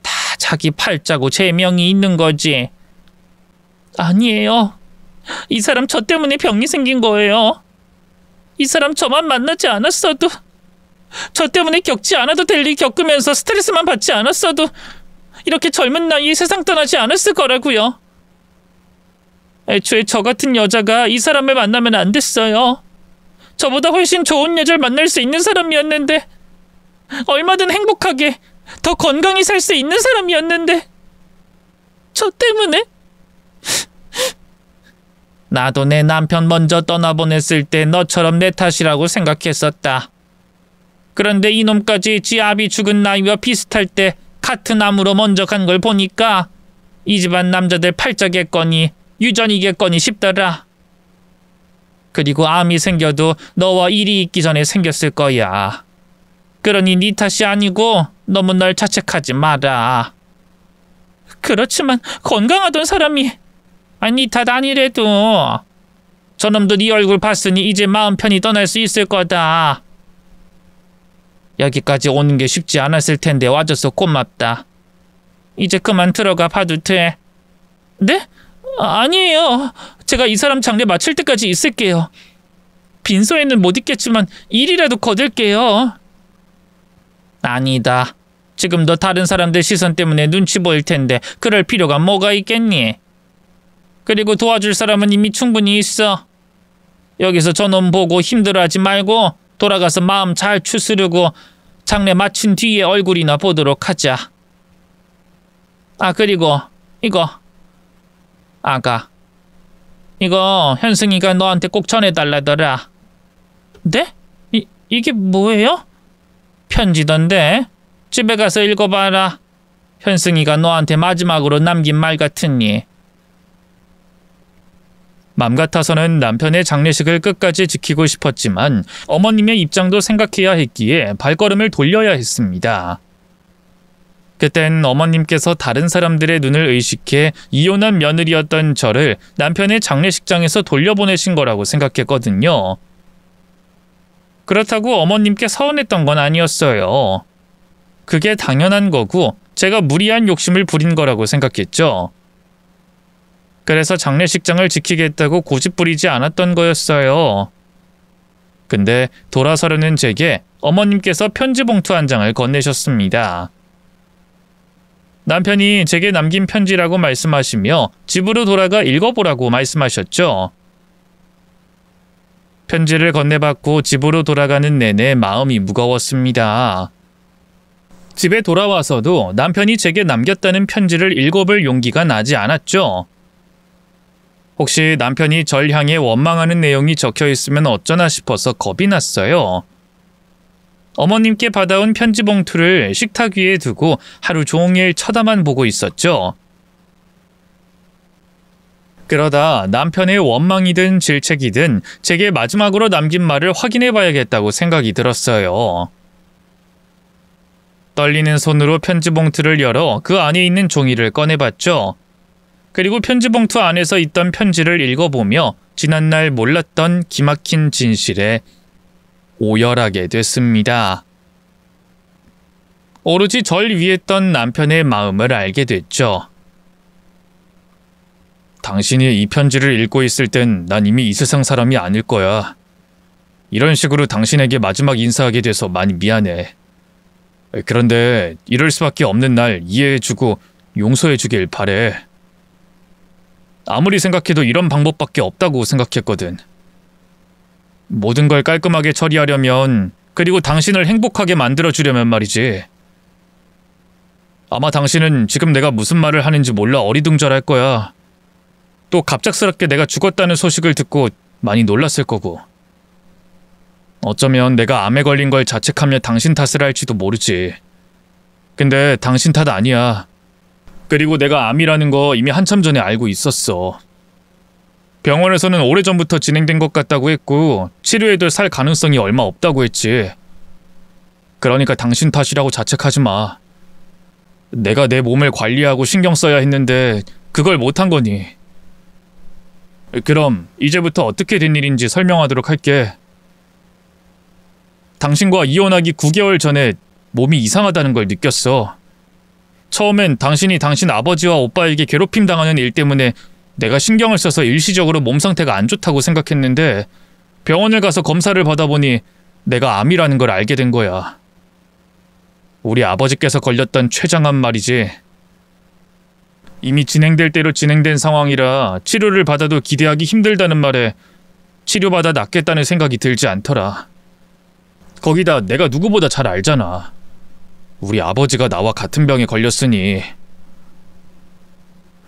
다 자기 팔자고 제명이 있는 거지. 아니에요. 이 사람 저 때문에 병이 생긴 거예요. 이 사람 저만 만나지 않았어도, 저 때문에 겪지 않아도 될 일 겪으면서 스트레스만 받지 않았어도 이렇게 젊은 나이에 세상 떠나지 않았을 거라고요. 애초에 저 같은 여자가 이 사람을 만나면 안 됐어요. 저보다 훨씬 좋은 여자를 만날 수 있는 사람이었는데, 얼마든 행복하게 더 건강히 살 수 있는 사람이었는데, 저 때문에? 나도 내 남편 먼저 떠나보냈을 때 너처럼 내 탓이라고 생각했었다. 그런데 이놈까지 지 아비 죽은 나이와 비슷할 때 같은 암으로 먼저 간 걸 보니까 이 집안 남자들 팔자겠거니 유전이겠거니 싶더라. 그리고 암이 생겨도 너와 일이 있기 전에 생겼을 거야. 그러니 네 탓이 아니고 너무 널 자책하지 마라. 그렇지만 건강하던 사람이, 아니 네 탓 아니래도 저놈도 네 얼굴 봤으니 이제 마음 편히 떠날 수 있을 거다. 여기까지 오는 게 쉽지 않았을 텐데 와줘서 고맙다. 이제 그만 들어가 봐도 돼. 네? 아니에요. 제가 이 사람 장례 마칠 때까지 있을게요. 빈소에는 못 있겠지만 일이라도 거둘게요. 아니다. 지금도 다른 사람들 시선 때문에 눈치 보일 텐데 그럴 필요가 뭐가 있겠니? 그리고 도와줄 사람은 이미 충분히 있어. 여기서 저놈 보고 힘들어하지 말고 돌아가서 마음 잘 추스르고 장례 마친 뒤에 얼굴이나 보도록 하자. 아, 그리고 이거. 아가. 이거 현승이가 너한테 꼭 전해달라더라. 네? 이게 뭐예요? 편지던데. 집에 가서 읽어봐라. 현승이가 너한테 마지막으로 남긴 말 같으니. 맘 같아서는 남편의 장례식을 끝까지 지키고 싶었지만 어머님의 입장도 생각해야 했기에 발걸음을 돌려야 했습니다. 그땐 어머님께서 다른 사람들의 눈을 의식해 이혼한 며느리였던 저를 남편의 장례식장에서 돌려보내신 거라고 생각했거든요. 그렇다고 어머님께 서운했던 건 아니었어요. 그게 당연한 거고 제가 무리한 욕심을 부린 거라고 생각했죠. 그래서 장례식장을 지키겠다고 고집부리지 않았던 거였어요. 근데 돌아서려는 제게 어머님께서 편지 봉투 한 장을 건네셨습니다. 남편이 제게 남긴 편지라고 말씀하시며 집으로 돌아가 읽어보라고 말씀하셨죠. 편지를 건네받고 집으로 돌아가는 내내 마음이 무거웠습니다. 집에 돌아와서도 남편이 제게 남겼다는 편지를 읽어볼 용기가 나지 않았죠. 혹시 남편이 절 향해 원망하는 내용이 적혀 있으면 어쩌나 싶어서 겁이 났어요. 어머님께 받아온 편지 봉투를 식탁 위에 두고 하루 종일 쳐다만 보고 있었죠. 그러다 남편의 원망이든 질책이든 제게 마지막으로 남긴 말을 확인해 봐야겠다고 생각이 들었어요. 떨리는 손으로 편지 봉투를 열어 그 안에 있는 종이를 꺼내봤죠. 그리고 편지 봉투 안에서 있던 편지를 읽어보며 지난날 몰랐던 기막힌 진실에 오열하게 됐습니다. 오로지 절 위에 있던 남편의 마음을 알게 됐죠. 당신이 이 편지를 읽고 있을 땐 난 이미 이 세상 사람이 아닐 거야. 이런 식으로 당신에게 마지막 인사하게 돼서 많이 미안해. 그런데 이럴 수밖에 없는 날 이해해주고 용서해주길 바래. 아무리 생각해도 이런 방법밖에 없다고 생각했거든. 모든 걸 깔끔하게 처리하려면, 그리고 당신을 행복하게 만들어주려면 말이지. 아마 당신은 지금 내가 무슨 말을 하는지 몰라 어리둥절할 거야. 또 갑작스럽게 내가 죽었다는 소식을 듣고 많이 놀랐을 거고. 어쩌면 내가 암에 걸린 걸 자책하며 당신 탓을 할지도 모르지. 근데 당신 탓 아니야. 그리고 내가 암이라는 거 이미 한참 전에 알고 있었어. 병원에서는 오래전부터 진행된 것 같다고 했고 치료해도 살 가능성이 얼마 없다고 했지. 그러니까 당신 탓이라고 자책하지 마. 내가 내 몸을 관리하고 신경 써야 했는데 그걸 못한 거니. 그럼 이제부터 어떻게 된 일인지 설명하도록 할게. 당신과 이혼하기 9개월 전에 몸이 이상하다는 걸 느꼈어. 처음엔 당신이 당신 아버지와 오빠에게 괴롭힘 당하는 일 때문에 내가 신경을 써서 일시적으로 몸 상태가 안 좋다고 생각했는데 병원을 가서 검사를 받아보니 내가 암이라는 걸 알게 된 거야. 우리 아버지께서 걸렸던 췌장암 말이지. 이미 진행될 대로 진행된 상황이라 치료를 받아도 기대하기 힘들다는 말에 치료받아 낫겠다는 생각이 들지 않더라. 거기다 내가 누구보다 잘 알잖아. 우리 아버지가 나와 같은 병에 걸렸으니.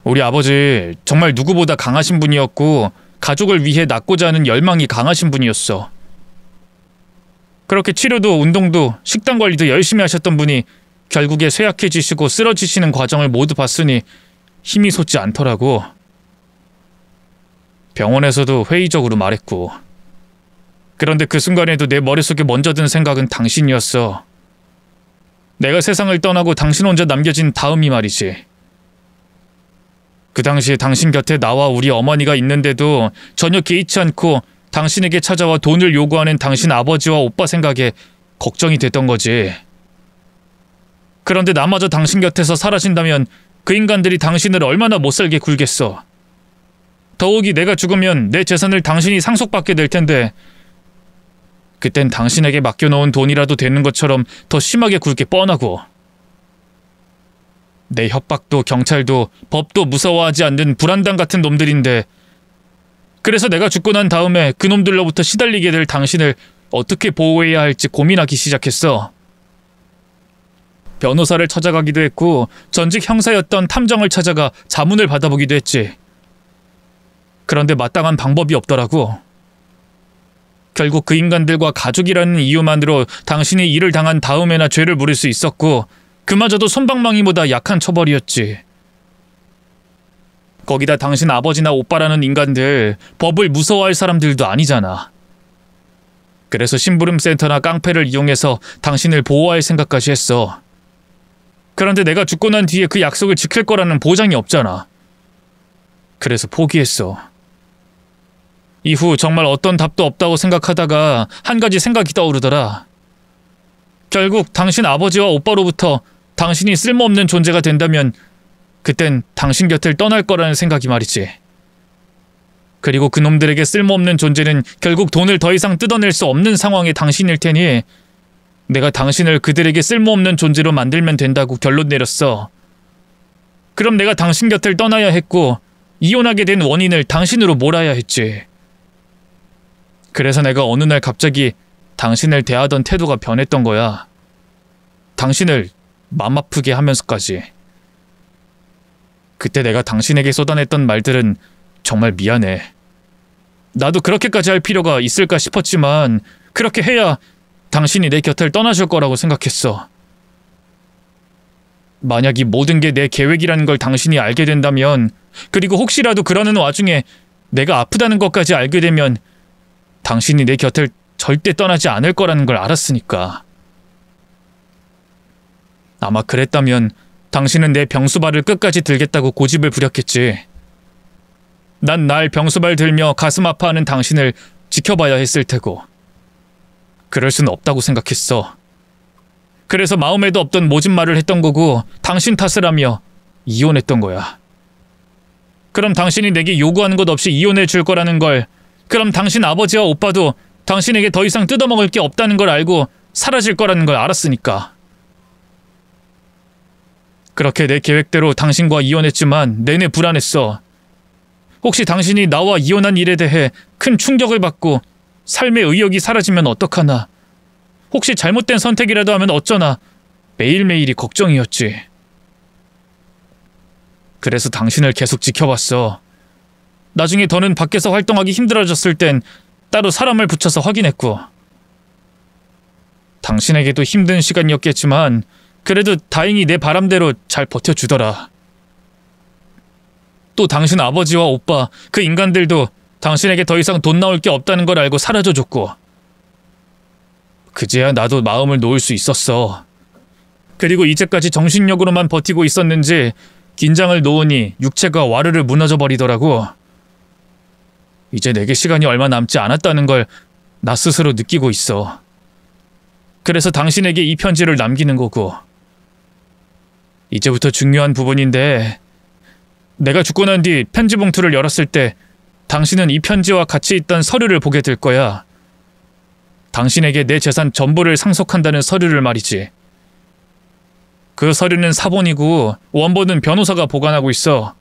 우리 아버지 정말 누구보다 강하신 분이었고 가족을 위해 낫고자 하는 열망이 강하신 분이었어. 그렇게 치료도 운동도 식단 관리도 열심히 하셨던 분이 결국에 쇠약해지시고 쓰러지시는 과정을 모두 봤으니 힘이 솟지 않더라고. 병원에서도 회의적으로 말했고. 그런데 그 순간에도 내 머릿속에 먼저 든 생각은 당신이었어. 내가 세상을 떠나고 당신 혼자 남겨진 다음이 말이지. 그 당시에 당신 곁에 나와 우리 어머니가 있는데도 전혀 개의치 않고 당신에게 찾아와 돈을 요구하는 당신 아버지와 오빠 생각에 걱정이 됐던 거지. 그런데 나마저 당신 곁에서 사라진다면 그 인간들이 당신을 얼마나 못살게 굴겠어. 더욱이 내가 죽으면 내 재산을 당신이 상속받게 될 텐데 그땐 당신에게 맡겨놓은 돈이라도 되는 것처럼 더 심하게 굴 게 뻔하고 내 협박도 경찰도 법도 무서워하지 않는 불안당 같은 놈들인데 그래서 내가 죽고 난 다음에 그놈들로부터 시달리게 될 당신을 어떻게 보호해야 할지 고민하기 시작했어. 변호사를 찾아가기도 했고 전직 형사였던 탐정을 찾아가 자문을 받아보기도 했지. 그런데 마땅한 방법이 없더라고. 결국 그 인간들과 가족이라는 이유만으로 당신이 일을 당한 다음에나 죄를 물을 수 있었고 그마저도 솜방망이보다 약한 처벌이었지. 거기다 당신 아버지나 오빠라는 인간들 법을 무서워할 사람들도 아니잖아. 그래서 심부름센터나 깡패를 이용해서 당신을 보호할 생각까지 했어. 그런데 내가 죽고 난 뒤에 그 약속을 지킬 거라는 보장이 없잖아. 그래서 포기했어. 이후 정말 어떤 답도 없다고 생각하다가 한 가지 생각이 떠오르더라. 결국 당신 아버지와 오빠로부터 당신이 쓸모없는 존재가 된다면 그땐 당신 곁을 떠날 거라는 생각이 말이지. 그리고 그놈들에게 쓸모없는 존재는 결국 돈을 더 이상 뜯어낼 수 없는 상황의 당신일 테니 내가 당신을 그들에게 쓸모없는 존재로 만들면 된다고 결론 내렸어. 그럼 내가 당신 곁을 떠나야 했고 이혼하게 된 원인을 당신으로 몰아야 했지. 그래서 내가 어느 날 갑자기 당신을 대하던 태도가 변했던 거야. 당신을 맘 아프게 하면서까지. 그때 내가 당신에게 쏟아냈던 말들은 정말 미안해. 나도 그렇게까지 할 필요가 있을까 싶었지만 그렇게 해야 당신이 내 곁을 떠나줄 거라고 생각했어. 만약 이 모든 게 내 계획이라는 걸 당신이 알게 된다면, 그리고 혹시라도 그러는 와중에 내가 아프다는 것까지 알게 되면 당신이 내 곁을 절대 떠나지 않을 거라는 걸 알았으니까. 아마 그랬다면 당신은 내 병수발을 끝까지 들겠다고 고집을 부렸겠지. 난 날 병수발 들며 가슴 아파하는 당신을 지켜봐야 했을 테고. 그럴 순 없다고 생각했어. 그래서 마음에도 없던 모진 말을 했던 거고 당신 탓을 하며 이혼했던 거야. 그럼 당신이 내게 요구하는 것 없이 이혼해 줄 거라는 걸, 그럼 당신 아버지와 오빠도 당신에게 더 이상 뜯어먹을 게 없다는 걸 알고 사라질 거라는 걸 알았으니까. 그렇게 내 계획대로 당신과 이혼했지만 내내 불안했어. 혹시 당신이 나와 이혼한 일에 대해 큰 충격을 받고 삶의 의욕이 사라지면 어떡하나. 혹시 잘못된 선택이라도 하면 어쩌나. 매일매일이 걱정이었지. 그래서 당신을 계속 지켜봤어. 나중에 더는 밖에서 활동하기 힘들어졌을 땐 따로 사람을 붙여서 확인했고. 당신에게도 힘든 시간이었겠지만 그래도 다행히 내 바람대로 잘 버텨주더라. 또 당신 아버지와 오빠, 그 인간들도 당신에게 더 이상 돈 나올 게 없다는 걸 알고 사라져줬고. 그제야 나도 마음을 놓을 수 있었어. 그리고 이제까지 정신력으로만 버티고 있었는지 긴장을 놓으니 육체가 와르르 무너져 버리더라고. 이제 내게 시간이 얼마 남지 않았다는 걸 나 스스로 느끼고 있어. 그래서 당신에게 이 편지를 남기는 거고. 이제부터 중요한 부분인데, 내가 죽고 난 뒤 편지 봉투를 열었을 때 당신은 이 편지와 같이 있던 서류를 보게 될 거야. 당신에게 내 재산 전부를 상속한다는 서류를 말이지. 그 서류는 사본이고 원본은 변호사가 보관하고 있어.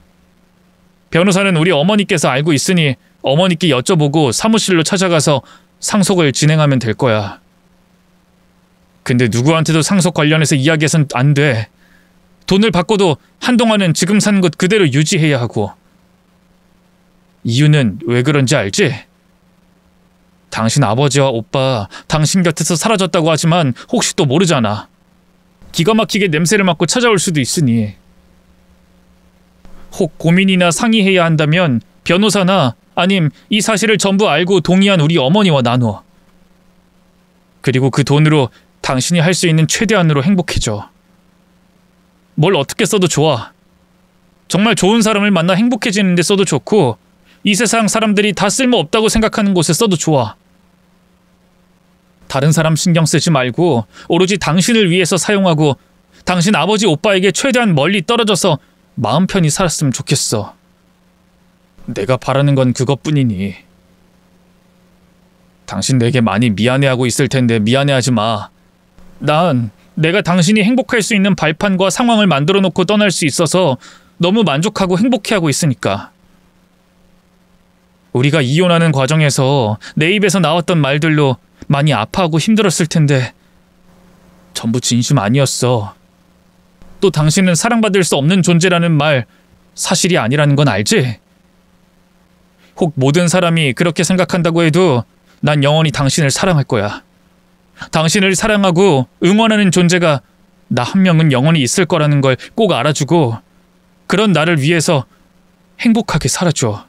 변호사는 우리 어머니께서 알고 있으니 어머니께 여쭤보고 사무실로 찾아가서 상속을 진행하면 될 거야. 근데 누구한테도 상속 관련해서 이야기해선 안 돼. 돈을 받고도 한동안은 지금 산 것 그대로 유지해야 하고. 이유는 왜 그런지 알지? 당신 아버지와 오빠 당신 곁에서 사라졌다고 하지만 혹시 또 모르잖아. 기가 막히게 냄새를 맡고 찾아올 수도 있으니. 혹 고민이나 상의해야 한다면 변호사나 아님 이 사실을 전부 알고 동의한 우리 어머니와 나눠. 그리고 그 돈으로 당신이 할 수 있는 최대한으로 행복해져. 뭘 어떻게 써도 좋아. 정말 좋은 사람을 만나 행복해지는 데 써도 좋고, 이 세상 사람들이 다 쓸모없다고 생각하는 곳에 써도 좋아. 다른 사람 신경 쓰지 말고 오로지 당신을 위해서 사용하고 당신 아버지 오빠에게 최대한 멀리 떨어져서 마음 편히 살았으면 좋겠어. 내가 바라는 건 그것뿐이니. 당신 내게 많이 미안해하고 있을 텐데 미안해하지 마. 난 내가 당신이 행복할 수 있는 발판과 상황을 만들어 놓고 떠날 수 있어서 너무 만족하고 행복해하고 있으니까. 우리가 이혼하는 과정에서 내 입에서 나왔던 말들로 많이 아파하고 힘들었을 텐데 전부 진심 아니었어. 또 당신은 사랑받을 수 없는 존재라는 말 사실이 아니라는 건 알지? 혹 모든 사람이 그렇게 생각한다고 해도 난 영원히 당신을 사랑할 거야. 당신을 사랑하고 응원하는 존재가 나 한 명은 영원히 있을 거라는 걸 꼭 알아주고 그런 나를 위해서 행복하게 살아줘.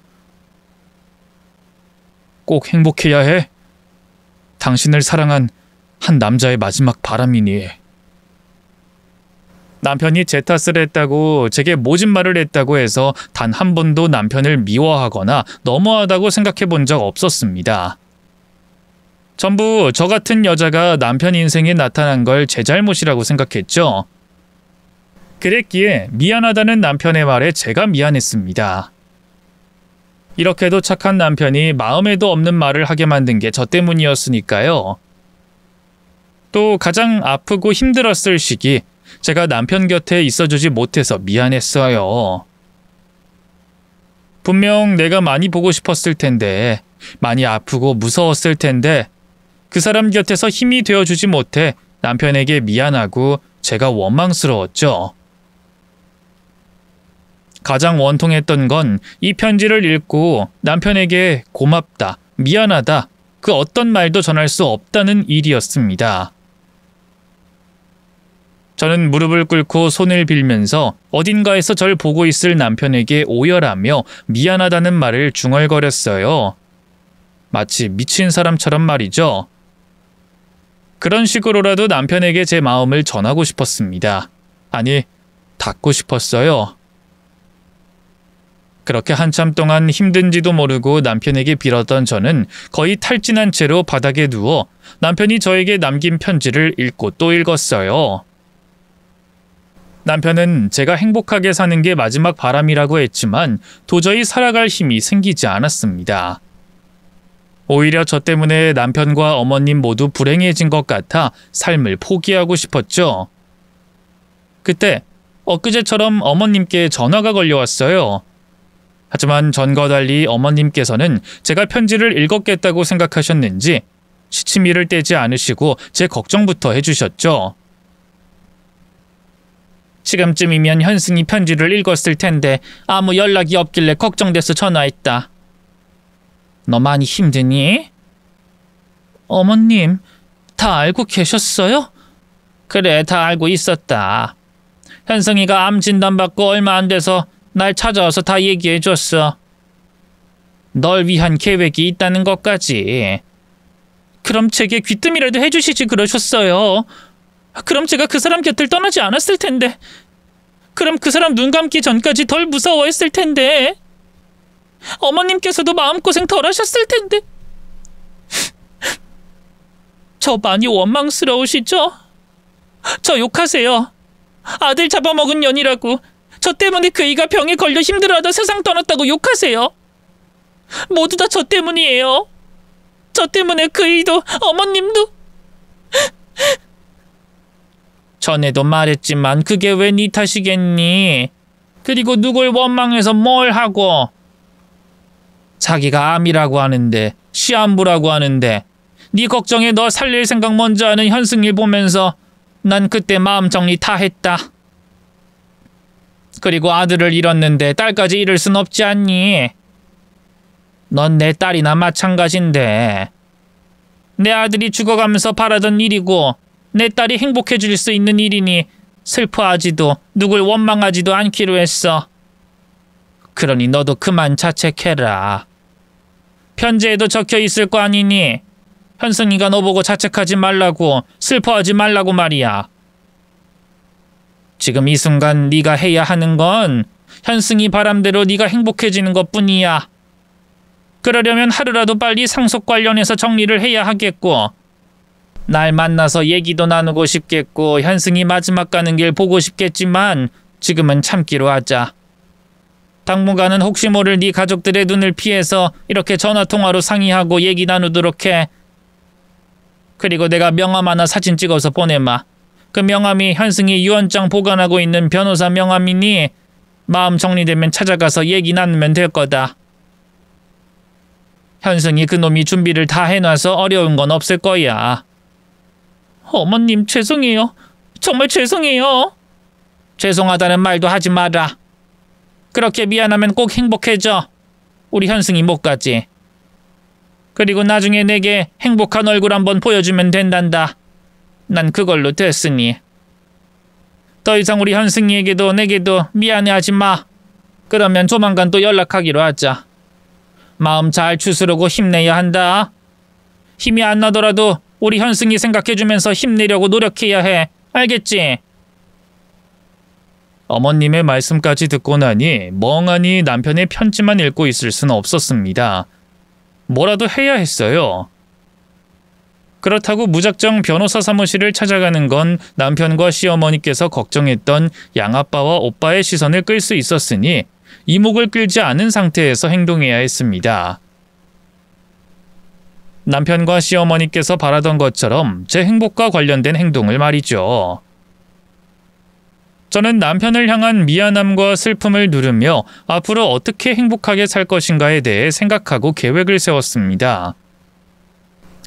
꼭 행복해야 해. 당신을 사랑한 한 남자의 마지막 바람이니. 남편이 제 탓을 했다고 제게 모진 말을 했다고 해서 단 한 번도 남편을 미워하거나 너무하다고 생각해 본 적 없었습니다. 전부 저 같은 여자가 남편 인생에 나타난 걸 제 잘못이라고 생각했죠. 그랬기에 미안하다는 남편의 말에 제가 미안했습니다. 이렇게도 착한 남편이 마음에도 없는 말을 하게 만든 게 저 때문이었으니까요. 또 가장 아프고 힘들었을 시기 제가 남편 곁에 있어주지 못해서 미안했어요. 분명 내가 많이 보고 싶었을 텐데, 많이 아프고 무서웠을 텐데 그 사람 곁에서 힘이 되어주지 못해 남편에게 미안하고 제가 원망스러웠죠. 가장 원통했던 건 이 편지를 읽고 남편에게 고맙다, 미안하다, 그 어떤 말도 전할 수 없다는 일이었습니다. 저는 무릎을 꿇고 손을 빌면서 어딘가에서 절 보고 있을 남편에게 오열하며 미안하다는 말을 중얼거렸어요. 마치 미친 사람처럼 말이죠. 그런 식으로라도 남편에게 제 마음을 전하고 싶었습니다. 아니, 닿고 싶었어요. 그렇게 한참 동안 힘든지도 모르고 남편에게 빌었던 저는 거의 탈진한 채로 바닥에 누워 남편이 저에게 남긴 편지를 읽고 또 읽었어요. 남편은 제가 행복하게 사는 게 마지막 바람이라고 했지만 도저히 살아갈 힘이 생기지 않았습니다. 오히려 저 때문에 남편과 어머님 모두 불행해진 것 같아 삶을 포기하고 싶었죠. 그때 엊그제처럼 어머님께 전화가 걸려왔어요. 하지만 전과 달리 어머님께서는 제가 편지를 읽었겠다고 생각하셨는지 시치미를 떼지 않으시고 제 걱정부터 해주셨죠. 지금쯤이면 현승이 편지를 읽었을 텐데 아무 연락이 없길래 걱정돼서 전화했다. 너 많이 힘드니? 어머님, 다 알고 계셨어요? 그래, 다 알고 있었다. 현승이가 암 진단받고 얼마 안 돼서 날 찾아와서 다 얘기해줬어. 널 위한 계획이 있다는 것까지. 그럼 제게 귀뜸이라도 해주시지 그러셨어요. 그럼 제가 그 사람 곁을 떠나지 않았을 텐데. 그럼 그 사람 눈 감기 전까지 덜 무서워했을 텐데. 어머님께서도 마음고생 덜 하셨을 텐데. 저 많이 원망스러우시죠? 저 욕하세요. 아들 잡아먹은 년이라고. 저 때문에 그 이가 병에 걸려 힘들어하다 세상 떠났다고 욕하세요. 모두 다 저 때문이에요. 저 때문에 그 이도 어머님도. 전에도 말했지만 그게 왜 네 탓이겠니? 그리고 누굴 원망해서 뭘 하고. 자기가 암이라고 하는데, 시한부라고 하는데, 네 걱정에 너 살릴 생각 먼저 하는 현승일 보면서 난 그때 마음 정리 다 했다. 그리고 아들을 잃었는데 딸까지 잃을 순 없지 않니? 넌 내 딸이나 마찬가지인데. 내 아들이 죽어가면서 바라던 일이고 내 딸이 행복해질 수 있는 일이니 슬퍼하지도 누굴 원망하지도 않기로 했어. 그러니 너도 그만 자책해라. 편지에도 적혀 있을 거 아니니? 현승이가 너 보고 자책하지 말라고, 슬퍼하지 말라고 말이야. 지금 이 순간 네가 해야 하는 건 현승이 바람대로 네가 행복해지는 것뿐이야. 그러려면 하루라도 빨리 상속 관련해서 정리를 해야 하겠고, 날 만나서 얘기도 나누고 싶겠고 현승이 마지막 가는 길 보고 싶겠지만 지금은 참기로 하자. 당분간은 혹시 모를 네 가족들의 눈을 피해서 이렇게 전화통화로 상의하고 얘기 나누도록 해. 그리고 내가 명함 하나 사진 찍어서 보내마. 그 명함이 현승이 유언장 보관하고 있는 변호사 명함이니 마음 정리되면 찾아가서 얘기 나누면 될 거다. 현승이 그놈이 준비를 다 해놔서 어려운 건 없을 거야. 어머님 죄송해요. 정말 죄송해요. 죄송하다는 말도 하지 마라. 그렇게 미안하면 꼭 행복해져. 우리 현승이 못 가지. 그리고 나중에 내게 행복한 얼굴 한번 보여주면 된단다. 난 그걸로 됐으니. 더 이상 우리 현승이에게도 내게도 미안해하지 마. 그러면 조만간 또 연락하기로 하자. 마음 잘 추스르고 힘내야 한다. 힘이 안 나더라도 우리 현승이 생각해주면서 힘내려고 노력해야 해. 알겠지? 어머님의 말씀까지 듣고 나니 멍하니 남편의 편지만 읽고 있을 수는 없었습니다. 뭐라도 해야 했어요. 그렇다고 무작정 변호사 사무실을 찾아가는 건 남편과 시어머니께서 걱정했던 양아빠와 오빠의 시선을 끌 수 있었으니 이목을 끌지 않은 상태에서 행동해야 했습니다. 남편과 시어머니께서 바라던 것처럼 제 행복과 관련된 행동을 말이죠. 저는 남편을 향한 미안함과 슬픔을 누르며 앞으로 어떻게 행복하게 살 것인가에 대해 생각하고 계획을 세웠습니다.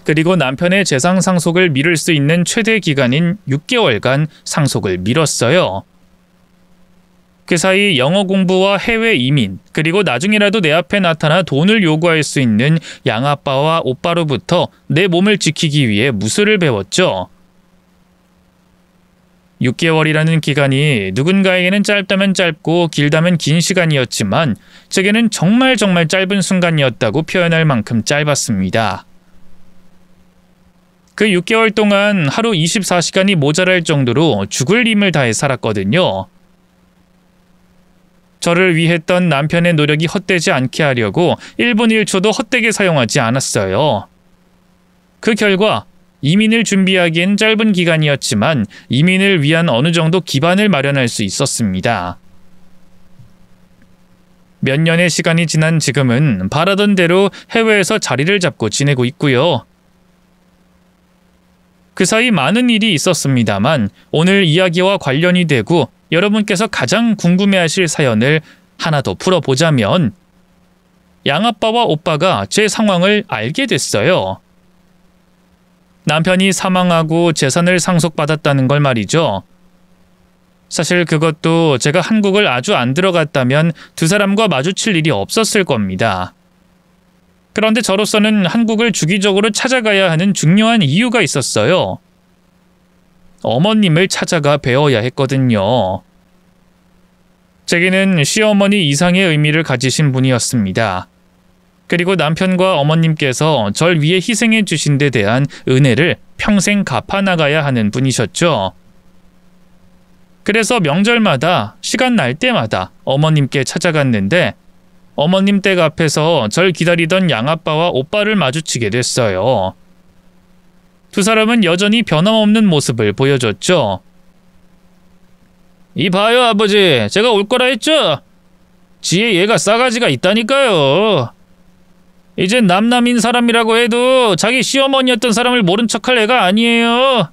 그리고 남편의 재산 상속을 미룰 수 있는 최대 기간인 6개월간 상속을 미뤘어요. 그 사이 영어 공부와 해외 이민, 그리고 나중이라도 내 앞에 나타나 돈을 요구할 수 있는 양아빠와 오빠로부터 내 몸을 지키기 위해 무술을 배웠죠. 6개월이라는 기간이 누군가에게는 짧다면 짧고 길다면 긴 시간이었지만 제게는 정말 짧은 순간이었다고 표현할 만큼 짧았습니다. 그 6개월 동안 하루 24시간이 모자랄 정도로 죽을 힘을 다해 살았거든요. 저를 위했던 남편의 노력이 헛되지 않게 하려고 1분 1초도 헛되게 사용하지 않았어요. 그 결과 이민을 준비하기엔 짧은 기간이었지만 이민을 위한 어느 정도 기반을 마련할 수 있었습니다. 몇 년의 시간이 지난 지금은 바라던 대로 해외에서 자리를 잡고 지내고 있고요. 그 사이 많은 일이 있었습니다만 오늘 이야기와 관련이 되고 여러분께서 가장 궁금해하실 사연을 하나 더 풀어보자면 양아빠와 오빠가 제 상황을 알게 됐어요. 남편이 사망하고 재산을 상속받았다는 걸 말이죠. 사실 그것도 제가 한국을 아주 안 들어갔다면 두 사람과 마주칠 일이 없었을 겁니다. 그런데 저로서는 한국을 주기적으로 찾아가야 하는 중요한 이유가 있었어요. 어머님을 찾아가 뵈어야 했거든요. 제게는 시어머니 이상의 의미를 가지신 분이었습니다. 그리고 남편과 어머님께서 절 위해 희생해 주신 데 대한 은혜를 평생 갚아나가야 하는 분이셨죠. 그래서 명절마다 시간 날 때마다 어머님께 찾아갔는데 어머님 댁 앞에서 절 기다리던 양아빠와 오빠를 마주치게 됐어요. 두 사람은 여전히 변함없는 모습을 보여줬죠. 이봐요 아버지, 제가 올 거라 했죠? 지에 얘가 싸가지가 있다니까요. 이제 남남인 사람이라고 해도 자기 시어머니였던 사람을 모른 척할 애가 아니에요.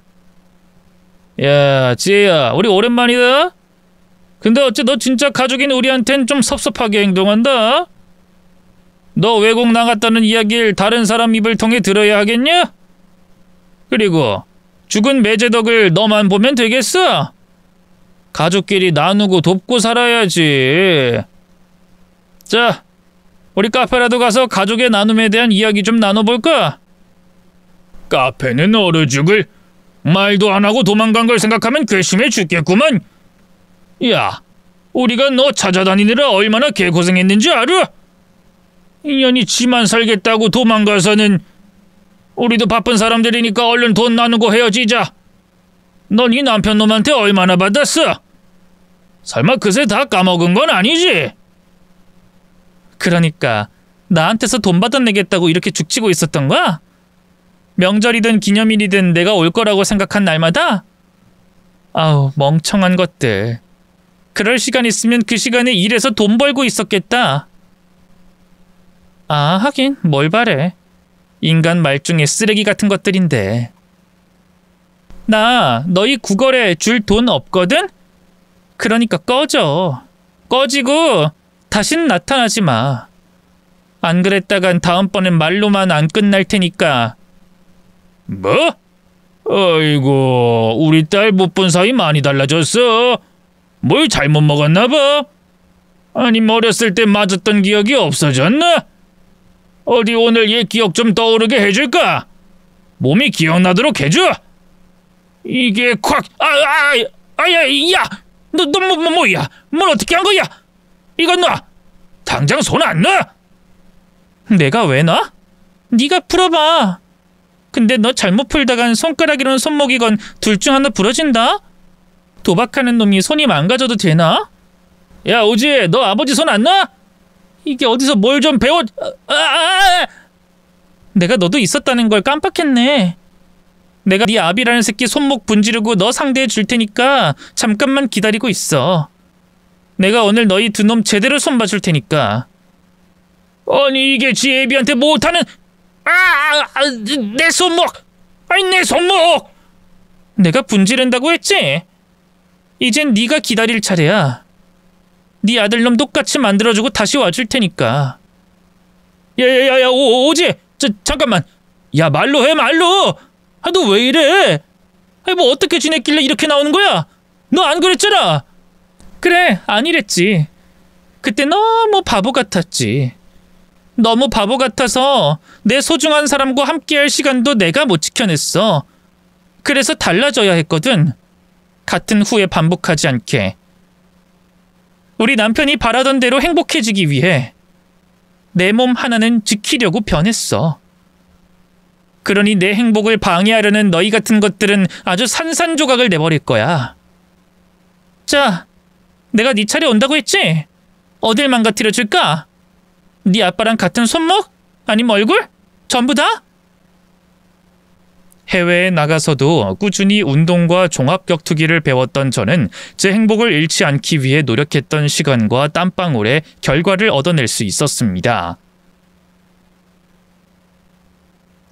야, 지혜야, 우리 오랜만이다. 근데 어째 너 진짜 가족인 우리한텐 좀 섭섭하게 행동한다. 너 외국 나갔다는 이야기를 다른 사람 입을 통해 들어야 하겠냐? 그리고 죽은 매제덕을 너만 보면 되겠어? 가족끼리 나누고 돕고 살아야지. 자, 우리 카페라도 가서 가족의 나눔에 대한 이야기 좀 나눠볼까? 카페는 얼어 죽을. 말도 안 하고 도망간 걸 생각하면 괘씸해 죽겠구만. 야, 우리가 너 찾아다니느라 얼마나 개고생했는지 알아? 인연이 지만 살겠다고 도망가서는. 우리도 바쁜 사람들이니까 얼른 돈 나누고 헤어지자. 넌 이 남편 놈한테 얼마나 받았어? 설마 그새 다 까먹은 건 아니지? 그러니까 나한테서 돈 받아내겠다고 이렇게 죽치고 있었던 거야? 명절이든 기념일이든 내가 올 거라고 생각한 날마다? 아우, 멍청한 것들. 그럴 시간 있으면 그 시간에 일해서 돈 벌고 있었겠다. 아, 하긴 뭘 바래. 인간 말중에 쓰레기 같은 것들인데. 나 너희 구걸에 줄 돈 없거든? 그러니까 꺼져. 꺼지고 다신 나타나지 마. 안 그랬다간 다음번엔 말로만 안 끝날 테니까. 뭐? 아이고, 우리 딸 못 본 사이 많이 달라졌어. 뭘 잘못 먹었나 봐. 아니면 어렸을 때 맞았던 기억이 없어졌나? 어디 오늘 얘 기억 좀 떠오르게 해줄까? 몸이 기억나도록 해줘. 이게 콱! 야! 너 뭐야? 뭘 어떻게 한 거야? 이건 놔! 당장 손 안 놔! 내가 왜 놔? 네가 풀어봐. 근데 너 잘못 풀다간 손가락이론 손목이건 둘 중 하나 부러진다? 도박하는 놈이 손이 망가져도 되나? 야, 오지, 너 아버지 손 안 놔? 이게 어디서 뭘 좀 배워... 내가 너도 있었다는 걸 깜빡했네. 내가 네 아비라는 새끼 손목 분지르고 너 상대해 줄 테니까 잠깐만 기다리고 있어. 내가 오늘 너희 두 놈 제대로 손봐줄 테니까. 아니, 이게 지 애비한테 못하는... 내 손목! 내 손목! 내가 분지른다고 했지? 이젠 네가 기다릴 차례야. 네 아들놈 똑같이 만들어주고 다시 와줄 테니까. 야, 오지! 잠깐만! 야, 말로 해, 말로! 너 왜 이래? 뭐 어떻게 지냈길래 이렇게 나오는 거야? 너 안 그랬잖아! 그래, 안 이랬지. 그때 너무 바보 같았지. 너무 바보 같아서 내 소중한 사람과 함께할 시간도 내가 못 지켜냈어. 그래서 달라져야 했거든. 같은 후회 반복하지 않게. 우리 남편이 바라던 대로 행복해지기 위해 내 몸 하나는 지키려고 변했어. 그러니 내 행복을 방해하려는 너희 같은 것들은 아주 산산조각을 내버릴 거야. 자, 내가 네 차례 온다고 했지? 어딜 망가뜨려 줄까? 네 아빠랑 같은 손목? 아니면 얼굴? 전부 다? 해외에 나가서도 꾸준히 운동과 종합격투기를 배웠던 저는 제 행복을 잃지 않기 위해 노력했던 시간과 땀방울에 결과를 얻어낼 수 있었습니다.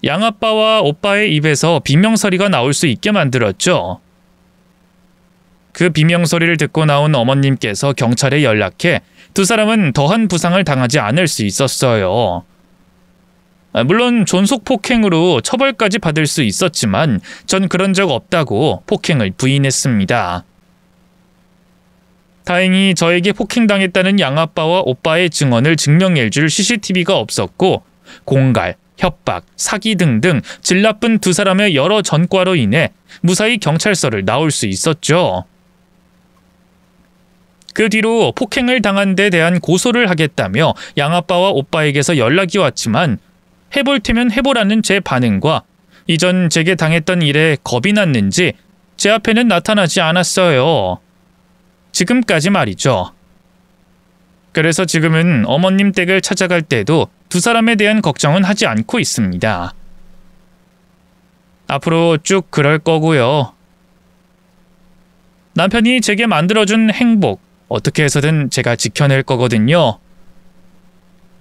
양아빠와 오빠의 입에서 비명소리가 나올 수 있게 만들었죠. 그 비명소리를 듣고 나온 어머님께서 경찰에 연락해 두 사람은 더한 부상을 당하지 않을 수 있었어요. 물론 존속폭행으로 처벌까지 받을 수 있었지만 전 그런 적 없다고 폭행을 부인했습니다. 다행히 저에게 폭행당했다는 양아빠와 오빠의 증언을 증명해줄 CCTV가 없었고 공갈, 협박, 사기 등등 질 나쁜 두 사람의 여러 전과로 인해 무사히 경찰서를 나올 수 있었죠. 그 뒤로 폭행을 당한 데 대한 고소를 하겠다며 양아빠와 오빠에게서 연락이 왔지만 해볼 테면 해보라는 제 반응과 이전 제게 당했던 일에 겁이 났는지 제 앞에는 나타나지 않았어요. 지금까지 말이죠. 그래서 지금은 어머님 댁을 찾아갈 때도 두 사람에 대한 걱정은 하지 않고 있습니다. 앞으로 쭉 그럴 거고요. 남편이 제게 만들어준 행복, 어떻게 해서든 제가 지켜낼 거거든요.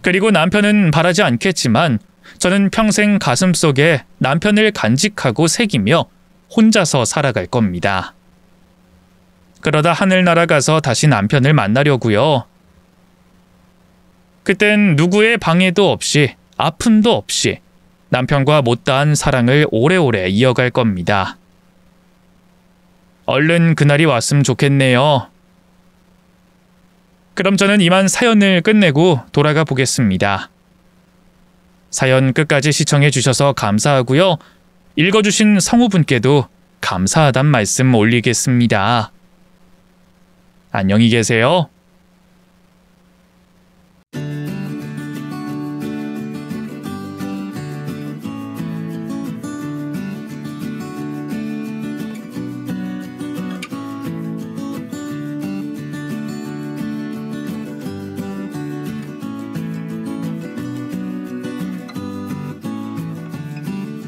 그리고 남편은 바라지 않겠지만 저는 평생 가슴속에 남편을 간직하고 새기며 혼자서 살아갈 겁니다. 그러다 하늘 날아가서 다시 남편을 만나려고요. 그땐 누구의 방해도 없이 아픔도 없이 남편과 못다한 사랑을 오래오래 이어갈 겁니다. 얼른 그날이 왔으면 좋겠네요. 그럼 저는 이만 사연을 끝내고 돌아가 보겠습니다. 사연 끝까지 시청해 주셔서 감사하고요. 읽어주신 성우분께도 감사하단 말씀 올리겠습니다. 안녕히 계세요.